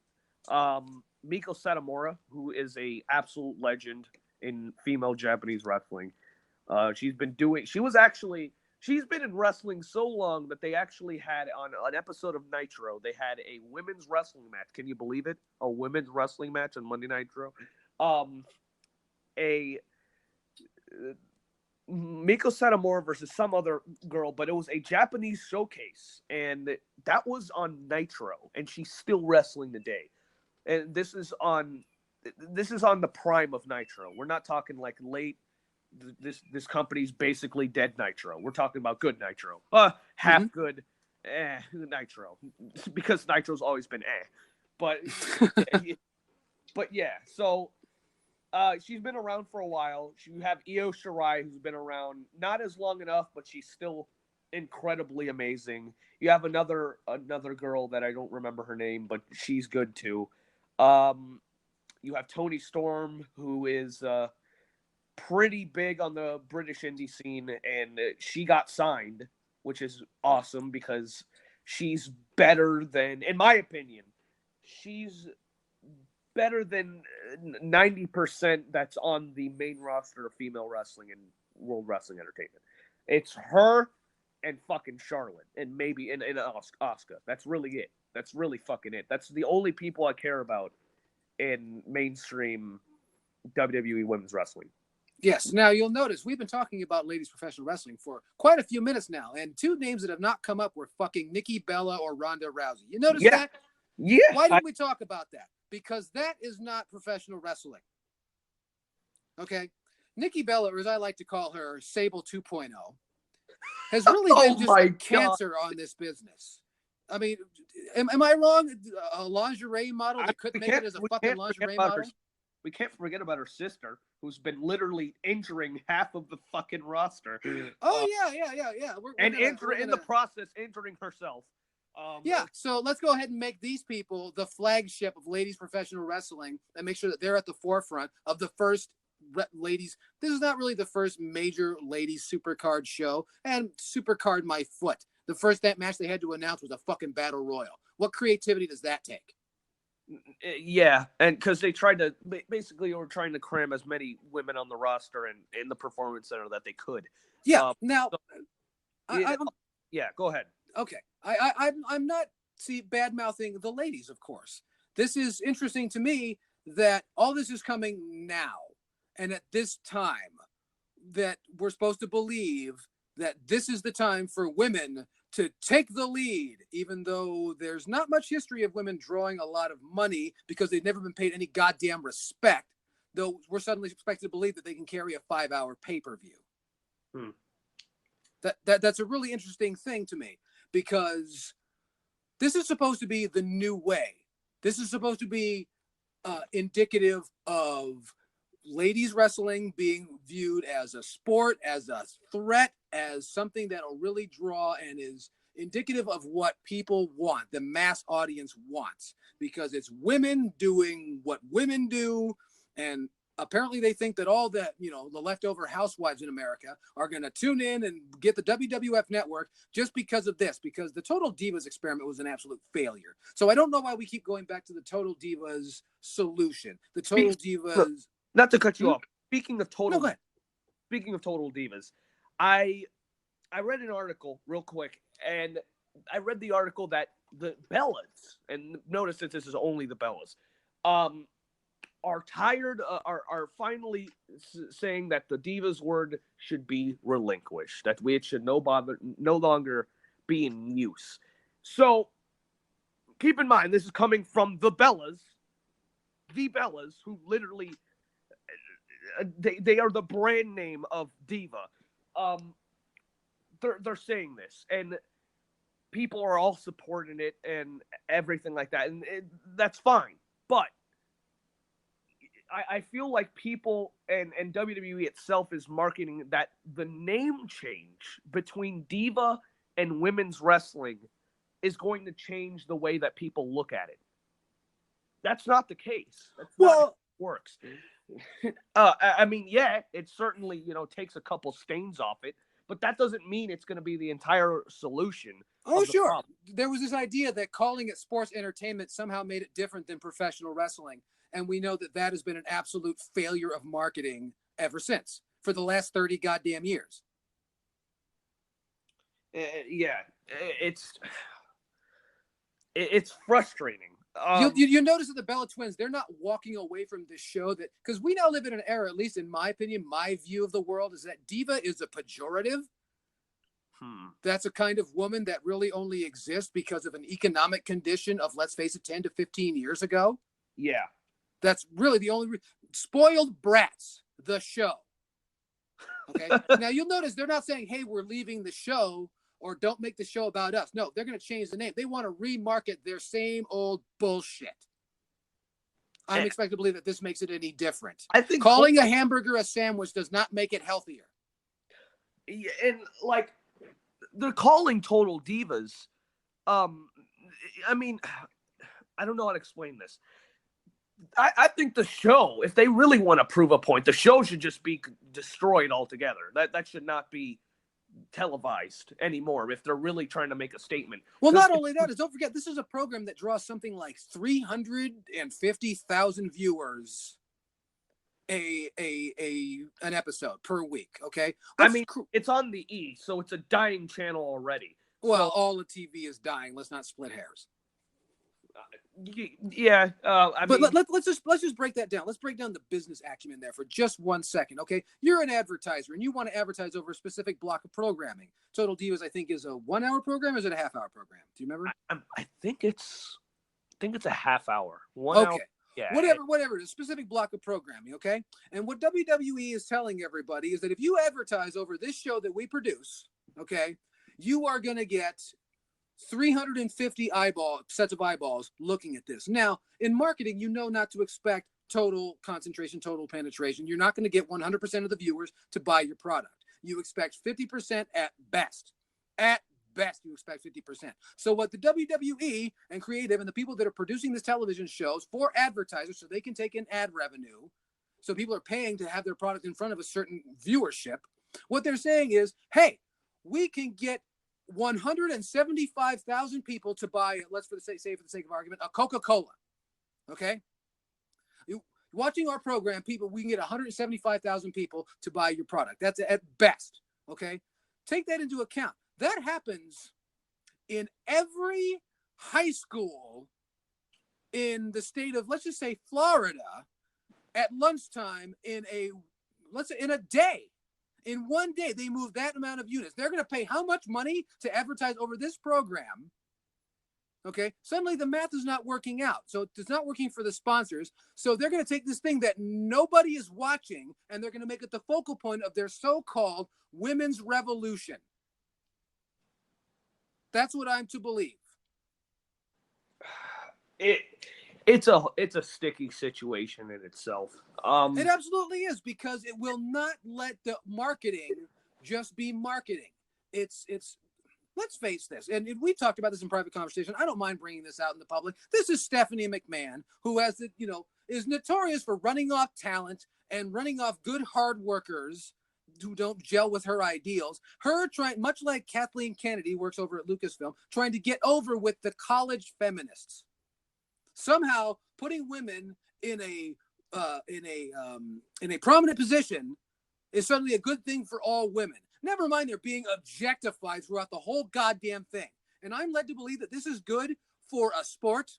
Miko Satomura, who is a absolute legend in female Japanese wrestling. She's been in wrestling so long that they actually had on an episode of Nitro, they had a women's wrestling match. Can you believe it? A women's wrestling match on Monday Nitro. Miko Satomura versus some other girl, but it was a Japanese showcase, and that was on Nitro, and she's still wrestling today. And this is on the prime of Nitro. We're not talking late. This company's basically dead Nitro. We're talking about good Nitro. Half good, Nitro, because Nitro's always been but but yeah. So she's been around for a while. You have Io Shirai, who's been around not as long enough, but she's still incredibly amazing. You have another girl that I don't remember her name, but she's good too. You have Toni Storm, who is pretty big on the British indie scene, and she got signed, which is awesome because she's better than, in my opinion, she's better than 90% that's on the main roster of female wrestling and World Wrestling Entertainment. It's her and fucking Charlotte and maybe and Asuka. That's really it. That's really fucking it. That's the only people I care about in mainstream WWE women's wrestling. Yes. Now, you'll notice we've been talking about ladies professional wrestling for quite a few minutes now, and two names that have not come up were fucking Nikki Bella or Ronda Rousey. You notice that? Yeah. Why didn't we talk about that? Because that is not professional wrestling. Okay? Nikki Bella, or as I like to call her, Sable 2.0, has really been just a cancer on this business. I mean, am I wrong? A lingerie model that couldn't make it as a fucking lingerie model? We can't forget about her sister, who's been literally injuring half of the fucking roster. Oh, yeah. In the process, injuring herself. So let's go ahead and make these people the flagship of ladies professional wrestling and make sure that they're at the forefront of the first ladies. This is not really the first major ladies supercard show, and supercard my foot. The first match they had to announce was a fucking battle royal. What creativity does that take? Yeah, and because they tried to basically were trying to cram as many women on the roster and in the performance center that they could. Yeah. Go ahead. Okay, I'm not bad mouthing the ladies, of course. This is interesting to me that all this is coming now, and at this time, that we're supposed to believe that this is the time for women to take the lead, even though there's not much history of women drawing a lot of money because they've never been paid any goddamn respect, though we're suddenly expected to believe that they can carry a 5-hour pay-per-view. That's a really interesting thing to me, because this is supposed to be the new way. This is supposed to be indicative of ladies wrestling being viewed as a sport, as a threat, as something that'll really draw and is indicative of what people want, the mass audience wants, because it's women doing what women do. And apparently they think that all the leftover housewives in America are going to tune in and get the WWF network just because of this, because the Total Divas experiment was an absolute failure. So I don't know why we keep going back to the Total Divas solution. The Total Divas... Not to cut you off. Speaking of Total Divas, I read an article real quick, and I read the article that the Bellas, and notice that this is only the Bellas, are tired, are finally saying that the Divas word should be relinquished, that it should no longer be in use. So keep in mind, this is coming from the Bellas, who literally... They are the brand name of Diva. They're saying this, and people are all supporting it and everything like that, and that's fine. But I feel like people and WWE itself is marketing that the name change between Diva and women's wrestling is going to change the way that people look at it. That's not the case. That's not how it works. I mean, yeah, it certainly, takes a couple stains off it, but that doesn't mean it's going to be the entire solution. Oh, sure. Problem. There was this idea that calling it sports entertainment somehow made it different than professional wrestling. And we know that has been an absolute failure of marketing ever since, for the last 30 goddamn years. It's frustrating. You notice that the Bella Twins, they're not walking away from this show, that because we now live in an era, at least in my opinion, my view of the world is that diva is a pejorative. That's a kind of woman that really only exists because of an economic condition of, let's face it, 10 to 15 years ago. Yeah. That's really the only Spoiled Brats, the show. Okay. Now you'll notice they're not saying, hey, we're leaving the show. or don't make the show about us. No, they're going to change the name. They want to remarket their same old bullshit. I'm expected to believe that this makes it any different. I think calling a hamburger a sandwich does not make it healthier. Yeah, and like they're calling Total Divas. I mean, I don't know how to explain this. I think the show, if they really want to prove a point, the show should just be destroyed altogether. That should not be televised anymore if they're really trying to make a statement. Well, not only that, don't forget, this is a program that draws something like 350,000 viewers an episode per week, okay? It's on the E, so it's a dying channel already. Well, all the TV is dying. Let's not split hairs. Yeah, let's just break that down. Let's break down the business acumen there for just 1 second, okay? You're an advertiser, and you want to advertise over a specific block of programming. Total Divas, I think, is a 1 hour program. Or is it a half-hour program? Do you remember? I think it's a half hour. 1 hour. Okay. Yeah. Whatever. It's a specific block of programming, okay? And what WWE is telling everybody is that if you advertise over this show that we produce, okay, you are going to get 350 sets of eyeballs looking at this. Now, in marketing, you know not to expect total concentration, total penetration. You're not going to get 100% of the viewers to buy your product. You expect 50% at best. At best, you expect 50%. So what the WWE and creative and the people that are producing these television shows for advertisers so they can take in ad revenue, so people are paying to have their product in front of a certain viewership, what they're saying is, hey, we can get 175,000 people to buy, let's say for the sake of argument, a Coca-Cola. Okay? Watching our program, we can get 175,000 people to buy your product. That's at best. Okay? Take that into account. That happens in every high school in the state of, let's just say, Florida at lunchtime in a day. In 1 day, they move that amount of units. They're going to pay how much money to advertise over this program? Okay, suddenly the math is not working out. So it's not working for the sponsors. So they're going to take this thing that nobody is watching, and they're going to make it the focal point of their so-called women's revolution. That's what I'm to believe. It's a sticky situation in itself. It absolutely is, because it will not let the marketing just be marketing. It's let's face this, and we talked about this in private conversation. I don't mind bringing this out in the public. This is Stephanie McMahon, who is notorious for running off talent and running off good hard workers who don't gel with her ideals. Her trying, much like Kathleen Kennedy works over at Lucasfilm, trying to get over with the college feminists. Somehow putting women in a prominent position is suddenly a good thing for all women. Never mind they're being objectified throughout the whole goddamn thing. And I'm led to believe that this is good for a sport.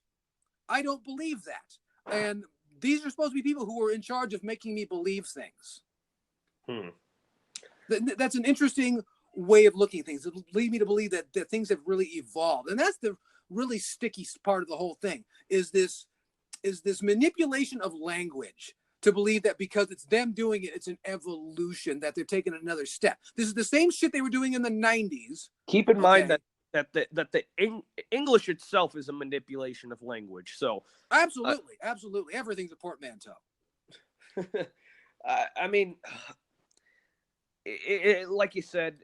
I don't believe that. And these are supposed to be people who are in charge of making me believe things. That's an interesting way of looking at things. It leads me to believe that things have really evolved. And that's the really sticky part of the whole thing, is this manipulation of language to believe that because it's them doing it, it's an evolution, that they're taking another step. This is the same shit they were doing in the 90s. Keep in mind that the English itself is a manipulation of language. So absolutely, everything's a portmanteau. I mean, like you said,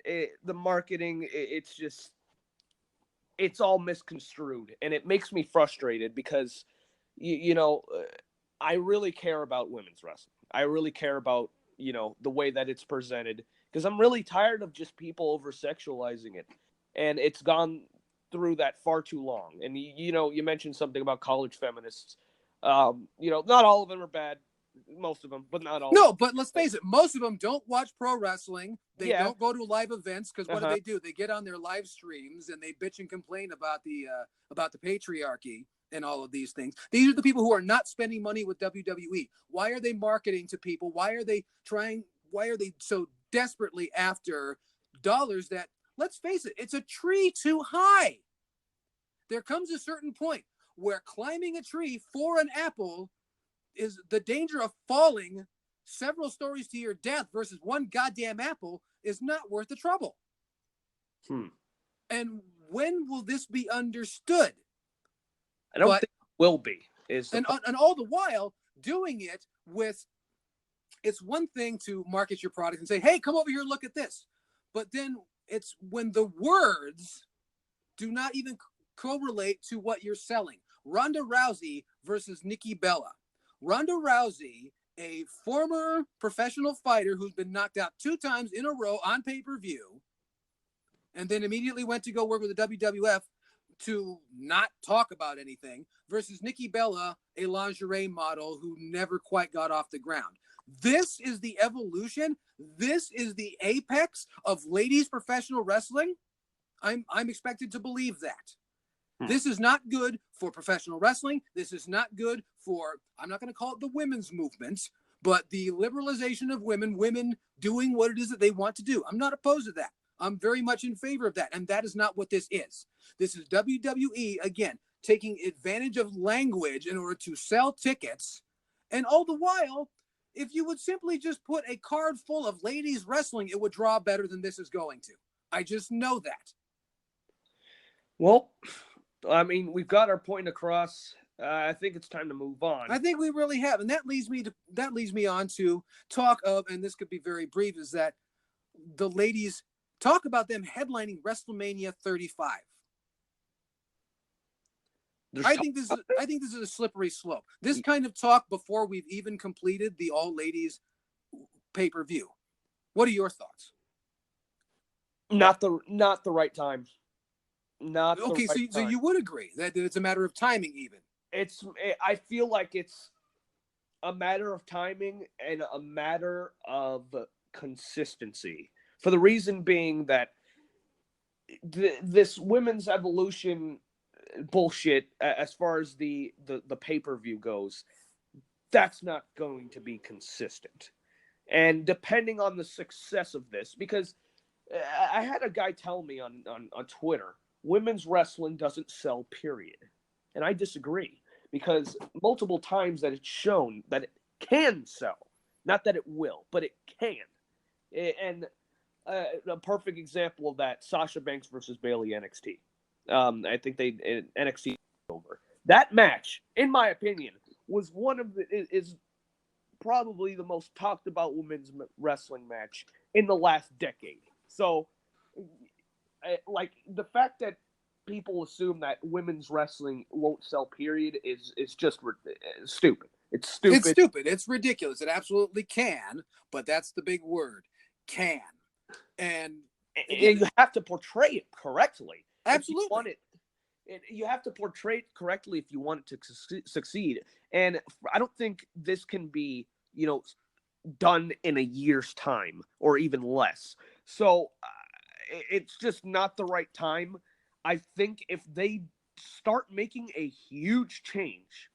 the marketing, it's all misconstrued, and it makes me frustrated because, I really care about women's wrestling. I really care about, the way that it's presented, because I'm really tired of just people over-sexualizing it. And it's gone through that far too long. And, you mentioned something about college feminists. Not all of them are bad. Most of them, but not all. No, but let's face it. Most of them don't watch pro wrestling. They don't go to live events, because what do? They get on their live streams and they bitch and complain about the patriarchy and all of these things. These are the people who are not spending money with WWE. Why are they marketing to people? Why are they so desperately after dollars that, let's face it, it's a tree too high. There comes a certain point where climbing a tree for an apple is the danger of falling several stories to your death versus one goddamn apple is not worth the trouble. And when will this be understood? I don't think it will be. And all the while doing it with, it's one thing to market your product and say, hey, come over here, look at this. But then it's when the words do not even correlate to what you're selling. Ronda Rousey versus Nikki Bella. Ronda Rousey, a former professional fighter who's been knocked out 2 times in a row on pay-per-view, and then immediately went to go work with the WWF to not talk about anything, versus Nikki Bella, a lingerie model who never quite got off the ground. This is the evolution. This is the apex of ladies professional wrestling. I'm expected to believe that. This is not good for professional wrestling. This is not good for, I'm not going to call it the women's movement, but the liberalization of women doing what it is that they want to do. I'm not opposed to that. I'm very much in favor of that. And that is not what this is. This is WWE, again, taking advantage of language in order to sell tickets. And all the while, if you would simply just put a card full of ladies wrestling, it would draw better than this is going to. I just know that. Well, I mean, we've got our point across. I think it's time to move on. I think we really have. And that leads me on to talk of, and this could be very brief, is that the ladies talk about them headlining WrestleMania 35. I think this is a slippery slope. This kind of talk before we've even completed the all ladies pay-per-view. What are your thoughts? Not the right time. So you would agree that it's a matter of timing, even. I feel like it's a matter of timing and a matter of consistency. For the reason being that this women's evolution bullshit, as far as the pay-per-view goes, that's not going to be consistent. And depending on the success of this, because I had a guy tell me on Twitter, women's wrestling doesn't sell, period. And I disagree, because multiple times that it's shown that it can sell. Not that it will, but it can. And a perfect example of that, Sasha Banks versus Bayley NXT. I think NXT over. That match, in my opinion, was is probably the most talked about women's wrestling match in the last decade. So, like, the fact that people assume that women's wrestling won't sell, period, is just stupid. It's stupid. It's stupid. It's ridiculous. It absolutely can, but that's the big word, can. And you have to portray it correctly. Absolutely. You have to portray it correctly if you want it to succeed. And I don't think this can be, done in a year's time or even less. So it's just not the right time. I think if they start making a huge change,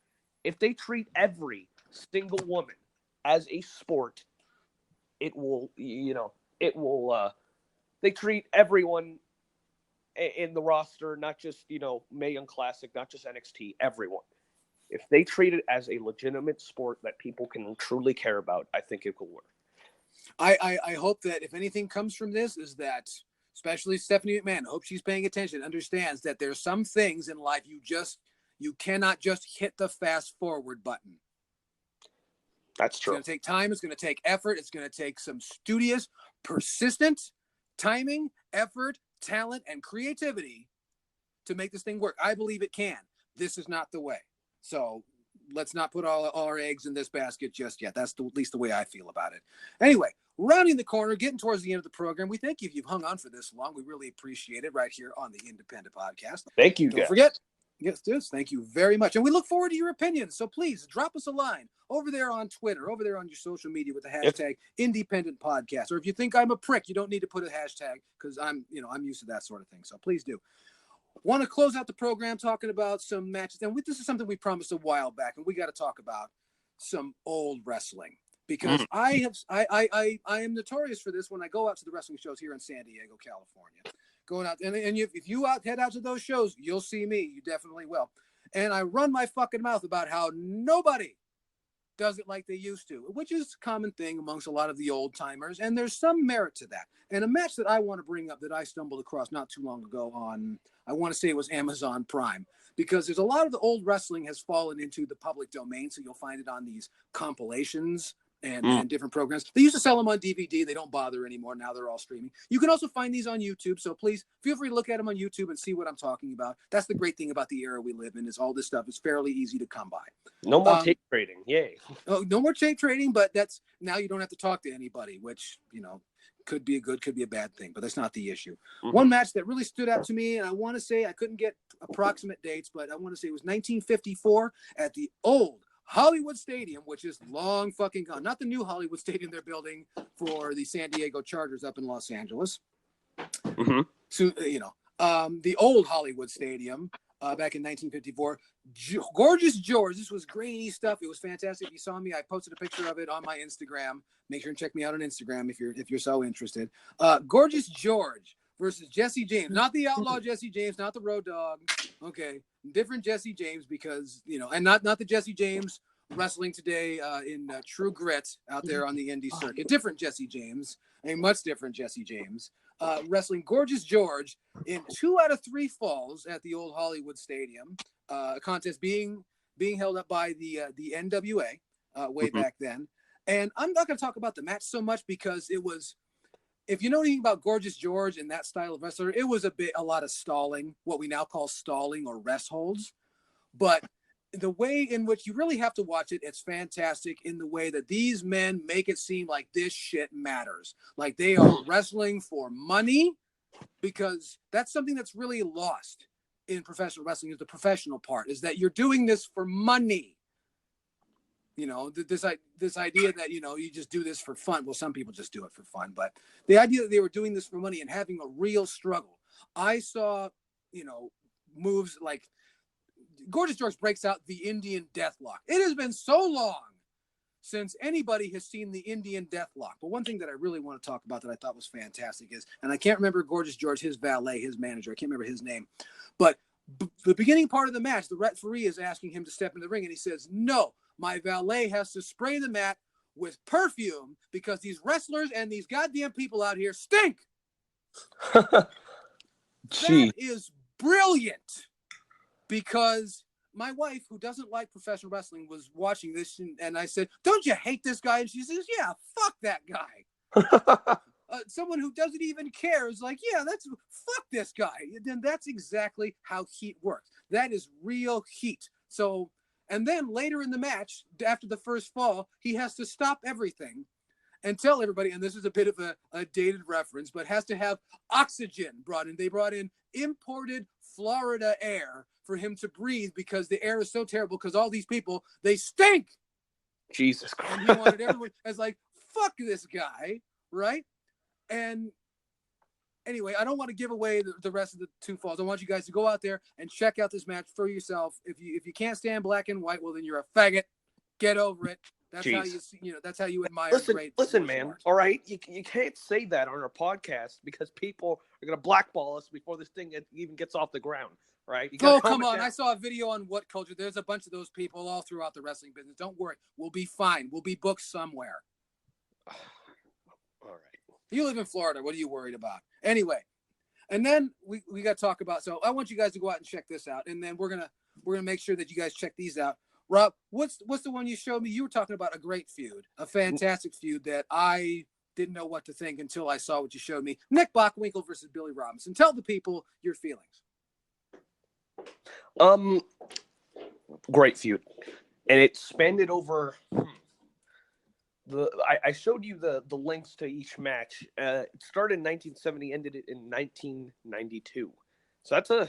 if they treat every single woman as a sport, it will, they treat everyone in the roster, not just, Mae Young Classic, not just NXT, everyone. If they treat it as a legitimate sport that people can truly care about, I think it will work. I hope that if anything comes from this is that, especially Stephanie McMahon, I hope she's paying attention, understands that there's some things in life you cannot just hit the fast forward button. That's true. It's going to take time. It's going to take effort. It's going to take some studious, persistent timing, effort, talent, and creativity to make this thing work. I believe it can. This is not the way. So let's not put all our eggs in this basket just yet. That's at least the way I feel about it. Anyway, rounding the corner, getting towards the end of the program. We thank you if you've hung on for this long. We really appreciate it right here on the Independent Podcast. Thank you, Don't forget. Yes, thank you very much. And we look forward to your opinions. So please drop us a line over there on Twitter, over there on your social media with the hashtag Independent Podcast. Or if you think I'm a prick, you don't need to put a hashtag because I'm used to that sort of thing. So please do. Want to close out the program talking about some matches. And this is something we promised a while back, and we got to talk about some old wrestling. Because I am notorious for this when I go out to the wrestling shows here in San Diego, California. Going out, and if you head out to those shows, you'll see me. You definitely will. And I run my fucking mouth about how nobody does it like they used to, which is a common thing amongst a lot of the old timers. And there's some merit to that. And a match that I want to bring up that I stumbled across not too long ago on, I want to say it was Amazon Prime, because there's a lot of the old wrestling has fallen into the public domain. So you'll find it on these compilations and different programs. They used to sell them on DVD. They don't bother anymore. Now they're all streaming. You can also find these on YouTube. So please feel free to look at them on YouTube and see what I'm talking about. That's the great thing about the era we live in, is all this stuff is fairly easy to come by. No more tape trading. Yay. Oh, no more tape trading, but that's now you don't have to talk to anybody, which, could be a good, could be a bad thing, but that's not the issue. One match that really stood out to me, and I want to say I couldn't get approximate dates, but I want to say it was 1954 at the old Hollywood Stadium, which is long fucking gone. Not the new Hollywood Stadium they're building for the San Diego Chargers up in Los Angeles. So, the old Hollywood Stadium back in 1954. Gorgeous George. This was grainy stuff. It was fantastic. If you saw me, I posted a picture of it on my Instagram. Make sure and check me out on Instagram if you're so interested. Gorgeous George versus Jesse James. Not the outlaw Jesse James, not the Road Dogg. Okay. Different Jesse James, because, and not the Jesse James wrestling today in True Grit out there on the indie circuit. Different Jesse James, a much different Jesse James. Wrestling Gorgeous George in 2 out of 3 falls at the old Hollywood Stadium. A contest being held up by the NWA way back then. And I'm not going to talk about the match so much, because it was, if you know anything about Gorgeous George and that style of wrestler, it was a lot of stalling, what we now call stalling or rest holds. But the way in which you really have to watch it, it's fantastic in the way that these men make it seem like this shit matters. Like they are wrestling for money, because that's something that's really lost in professional wrestling, is the professional part, is that you're doing this for money. This idea that, you just do this for fun. Well, some people just do it for fun, but the idea that they were doing this for money and having a real struggle. I saw, moves like Gorgeous George breaks out the Indian Deathlock. It has been so long since anybody has seen the Indian Deathlock. But one thing that I really want to talk about that I thought was fantastic is, and I can't remember Gorgeous George, his valet, his manager, I can't remember his name, but the beginning part of the match, the referee is asking him to step in the ring, and he says, "No, my valet has to spray the mat with perfume because these wrestlers and these goddamn people out here stink." That is brilliant, because my wife, who doesn't like professional wrestling, was watching this, and I said, "Don't you hate this guy?" And she says, "Yeah, fuck that guy." Someone who doesn't even care is like, "Yeah, fuck this guy." Then that's exactly how heat works. That is real heat. So, and then later in the match, after the first fall, he has to stop everything and tell everybody, and this is a bit of a dated reference, but has to have oxygen brought in. They brought in imported Florida air for him to breathe, because the air is so terrible, because all these people, they stink. Jesus Christ. And he wanted everyone as like, fuck this guy, right? And anyway, I don't want to give away the rest of the 2 falls. I want you guys to go out there and check out this match for yourself. If you can't stand black and white, well, then you're a faggot. Get over it. That's Jeez. How that's how you admire great. Listen, man. Art. All right, you can't say that on our podcast, because people are gonna blackball us before this thing even gets off the ground, right? Come on! I saw a video on What Culture. There's a bunch of those people all throughout the wrestling business. Don't worry, we'll be fine. We'll be booked somewhere. All right. You live in Florida. What are you worried about? Anyway, and then we got to talk about. So I want you guys to go out and check this out, and then we're gonna make sure that you guys check these out. Rob, what's the one you showed me? You were talking about a great feud, a fantastic feud that I didn't know what to think until I saw what you showed me. Nick Bockwinkel versus Billy Robinson. Tell the people your feelings. Great feud, and it spanned over. I showed you the links to each match. It started in 1970, ended it in 1992. So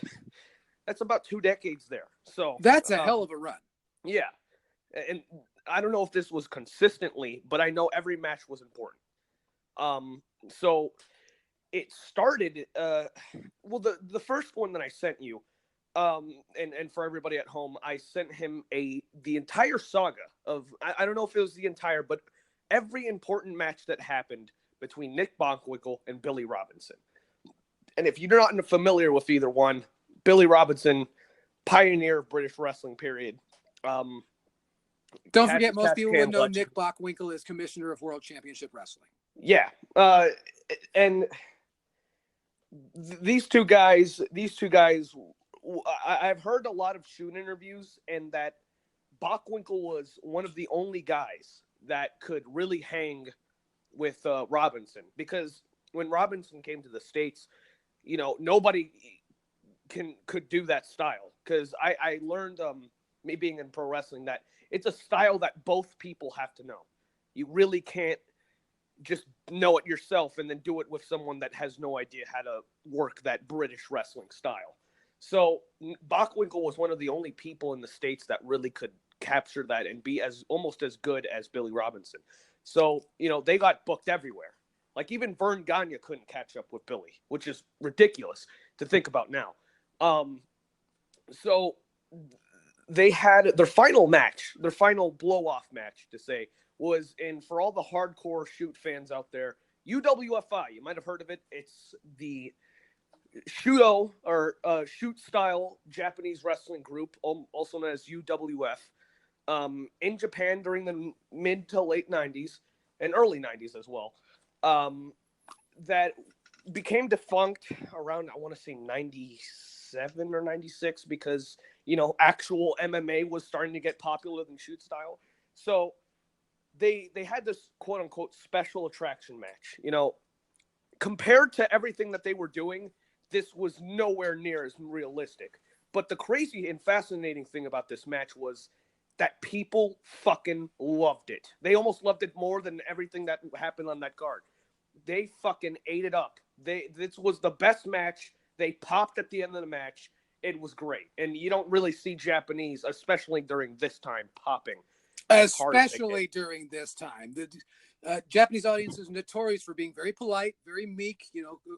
that's about 2 decades there. So that's a hell of a run. Yeah, and I don't know if this was consistently, but I know every match was important. So it started. Well, the first one that I sent you, and for everybody at home, I sent him the entire saga of. I don't know if it was the entire, but every important match that happened between Nick Bockwinkel and Billy Robinson. And if you're not familiar with either one, Billy Robinson, pioneer of British wrestling, period. Don't forget, most people would know legend. Nick Bockwinkel is commissioner of World Championship Wrestling. Yeah, and these two guys. I've heard a lot of shoot interviews, and that Bockwinkel was one of the only guys that could really hang with Robinson, because when Robinson came to the States, nobody could do that style. Because I learned, me being in pro wrestling, that it's a style that both people have to know. You really can't just know it yourself and then do it with someone that has no idea how to work that British wrestling style. So Bockwinkel was one of the only people in the States that really could capture that and be almost as good as Billy Robinson. So, they got booked everywhere. Like, even Vern Gagne couldn't catch up with Billy, which is ridiculous to think about now. So they had their final match, their final blow-off match, to say, was in, for all the hardcore shoot fans out there, UWFI. You might have heard of it. It's the Shudo, or shoot style Japanese wrestling group, also known as UWF, in Japan during the mid to late 90s and early 90s as well, that became defunct around, I want to say 97 or 96, because, actual MMA was starting to get popular than shoot style. So they had this quote unquote special attraction match. Compared to everything that they were doing, this was nowhere near as realistic. But the crazy and fascinating thing about this match was that people fucking loved it. They almost loved it more than everything that happened on that card. They fucking ate it up. This was the best match. They popped at the end of the match. It was great. And you don't really see Japanese, especially during this time, popping. Especially during this time. The Japanese audience is notorious for being very polite, very meek,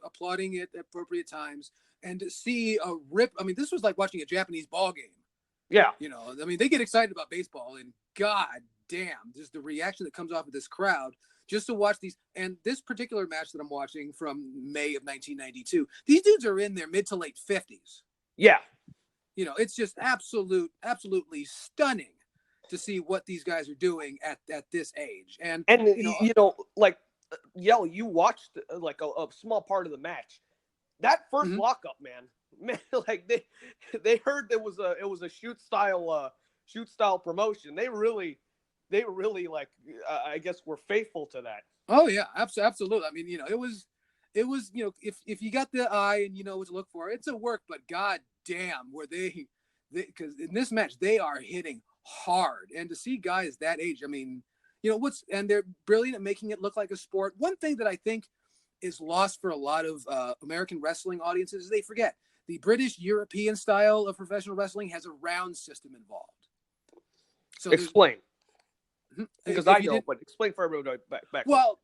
applauding it at appropriate times. And to see a rip, this was like watching a Japanese ball game. Yeah. They get excited about baseball, and god damn, just the reaction that comes off of this crowd just to watch these. And this particular match that I'm watching from May of 1992, these dudes are in their mid to late 50s. Yeah. It's just absolutely stunning to see what these guys are doing at this age. And like, Yell, you watched like a small part of the match. That first lockup, man, like they heard it was a shoot style promotion. They really like, I guess, were faithful to that. Oh yeah, absolutely. It was if you got the eye and you know what to look for, it's a work. But god damn, were they because in this match they are hitting hard, and to see guys that age, and they're brilliant at making it look like a sport. One thing that I think is lost for a lot of American wrestling audiences is they forget the British European style of professional wrestling has a round system involved. So explain, because I know, but explain for everyone back. Well,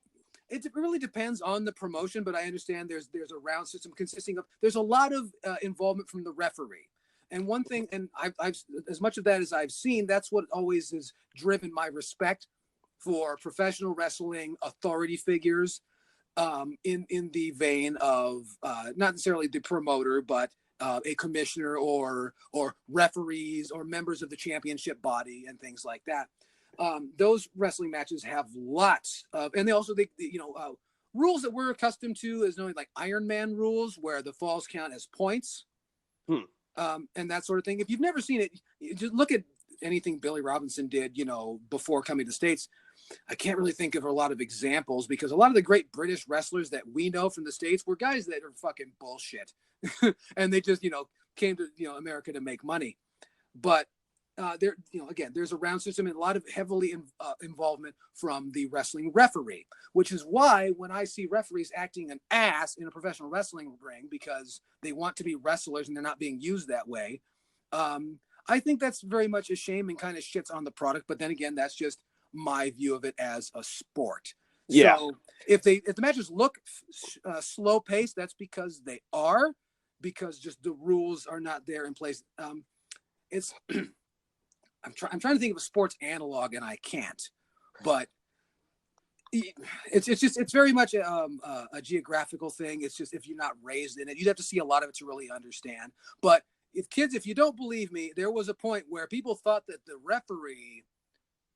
it really depends on the promotion, but I understand there's a round system consisting of there's a lot of involvement from the referee. And one thing, and I've as much of that as I've seen, that's what always has driven my respect for professional wrestling authority figures, in the vein of not necessarily the promoter, but a commissioner or referees or members of the championship body and things like that. Those wrestling matches have lots of, and they also rules that we're accustomed to as knowing, like Iron Man rules, where the falls count as points. And that sort of thing. If you've never seen it, just look at anything Billy Robinson did, before coming to the States. I can't really think of a lot of examples, because a lot of the great British wrestlers that we know from the States were guys that are fucking bullshit. And they just, came to, America to make money. But there, again, there's a round system and a lot of heavily involvement from the wrestling referee, which is why when I see referees acting an ass in a professional wrestling ring because they want to be wrestlers and they're not being used that way, I think that's very much a shame and kind of shits on the product. But then again, that's just my view of it as a sport. Yeah. So if the matches look slow paced, that's because they are, because just the rules are not there in place. It's I'm trying to think of a sports analog and I can't, but it's very much a geographical thing. It's just, if you're not raised in it, you'd have to see a lot of it to really understand. But if you don't believe me, there was a point where people thought that the referee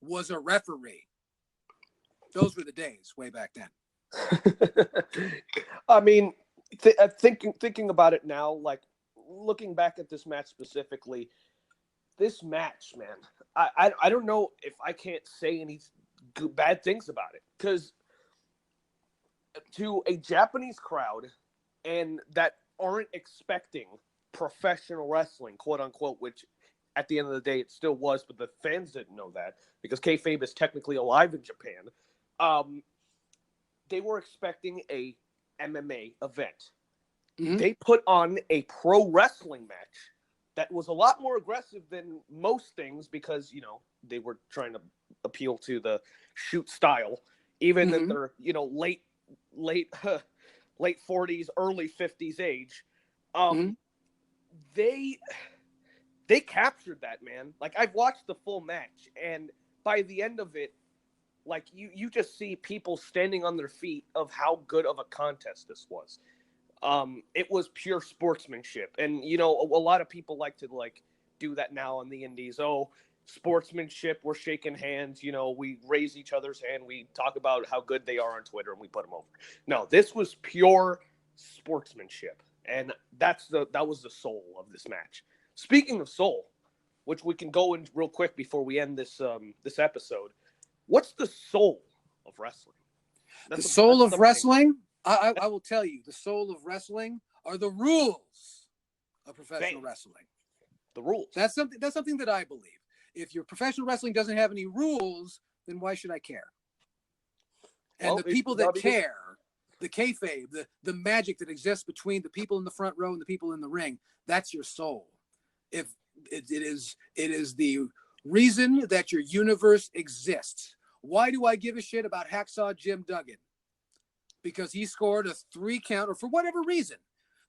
was a referee. Those were the days way back then. I mean, thinking about it now, like looking back at this match specifically, this match, man, I don't know if I can't say any bad things about it, because to a Japanese crowd and that aren't expecting professional wrestling, quote unquote, which at the end of the day it still was, but the fans didn't know that because kayfabe is technically alive in Japan. They were expecting a MMA event. Mm-hmm. They put on a pro wrestling match that was a lot more aggressive than most things because, you know, they were trying to appeal to the shoot style, even in their, you know, late 40s, early 50s age. They captured that, man. Like, I've watched the full match, and by the end of it, like, you just see people standing on their feet of how good of a contest this was. It was pure sportsmanship. And, you know, a lot of people like to, like, do that now on the indies. Oh, sportsmanship, we're shaking hands, you know, we raise each other's hand, we talk about how good they are on Twitter, and we put them over. No, this was pure sportsmanship. And that was the soul of this match. Speaking of soul, which we can go in real quick before we end this episode, what's the soul of wrestling? The soul of wrestling? I will tell you, the soul of wrestling are the rules of professional wrestling. The rules. That's something that I believe. If your professional wrestling doesn't have any rules, then why should I care? And the people that care, the kayfabe, the magic that exists between the people in the front row and the people in the ring, that's your soul. If it is the reason that your universe exists. Why do I give a shit about Hacksaw Jim Duggan? Because he scored a 3 count, or for whatever reason.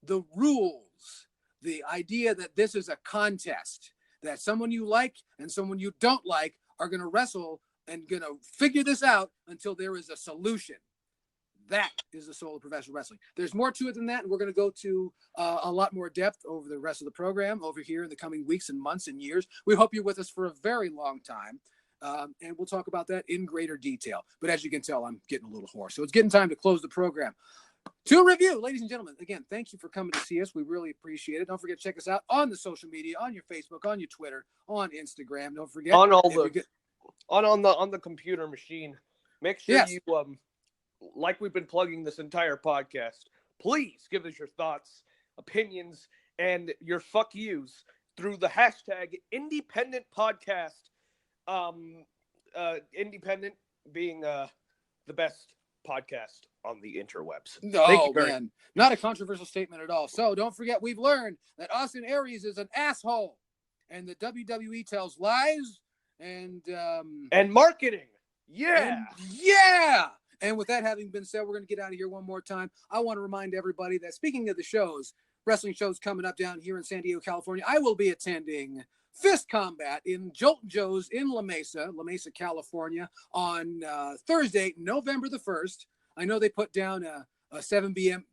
The rules, the idea that this is a contest, that someone you like and someone you don't like are going to wrestle and going to figure this out until there is a solution. That is the soul of professional wrestling. There's more to it than that, and we're going to go to a lot more depth over the rest of the program over here in the coming weeks and months and years. We hope you're with us for a very long time, and we'll talk about that in greater detail. But as you can tell, I'm getting a little hoarse, so it's getting time to close the program. To review, ladies and gentlemen, again, thank you for coming to see us. We really appreciate it. Don't forget to check us out on the social media, on your Facebook, on your Twitter, on Instagram. Don't forget on the computer machine. Make sure you like we've been plugging this entire podcast, please give us your thoughts, opinions, and your fuck yous through the hashtag INDY-Pendent podcast. INDY-Pendent being the best podcast on the interwebs. Oh, man. Not a controversial statement at all. So don't forget, we've learned that Austin Aries is an asshole, and the WWE tells lies and marketing. Yeah. And with that having been said, we're going to get out of here one more time. I want to remind everybody that speaking of the shows, wrestling shows coming up down here in San Diego, California, I will be attending Fist Combat in Jolton Joe's in La Mesa, California, on Thursday, November the 1st. I know they put down a 7 p.m.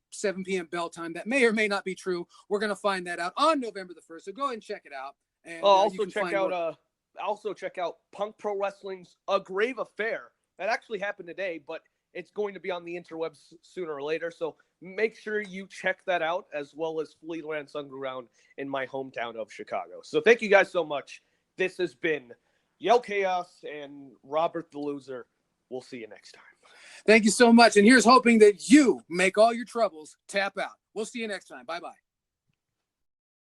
bell time. That may or may not be true. We're going to find that out on November the 1st. So go ahead and check it out. And also check out Punk Pro Wrestling's A Grave Affair. That actually happened today, but it's going to be on the interwebs sooner or later. So make sure you check that out, as well as Fleetlands Underground in my hometown of Chicago. So thank you guys so much. This has been Yell Chaos and Robert the Loser. We'll see you next time. Thank you so much. And here's hoping that you make all your troubles tap out. We'll see you next time. Bye-bye.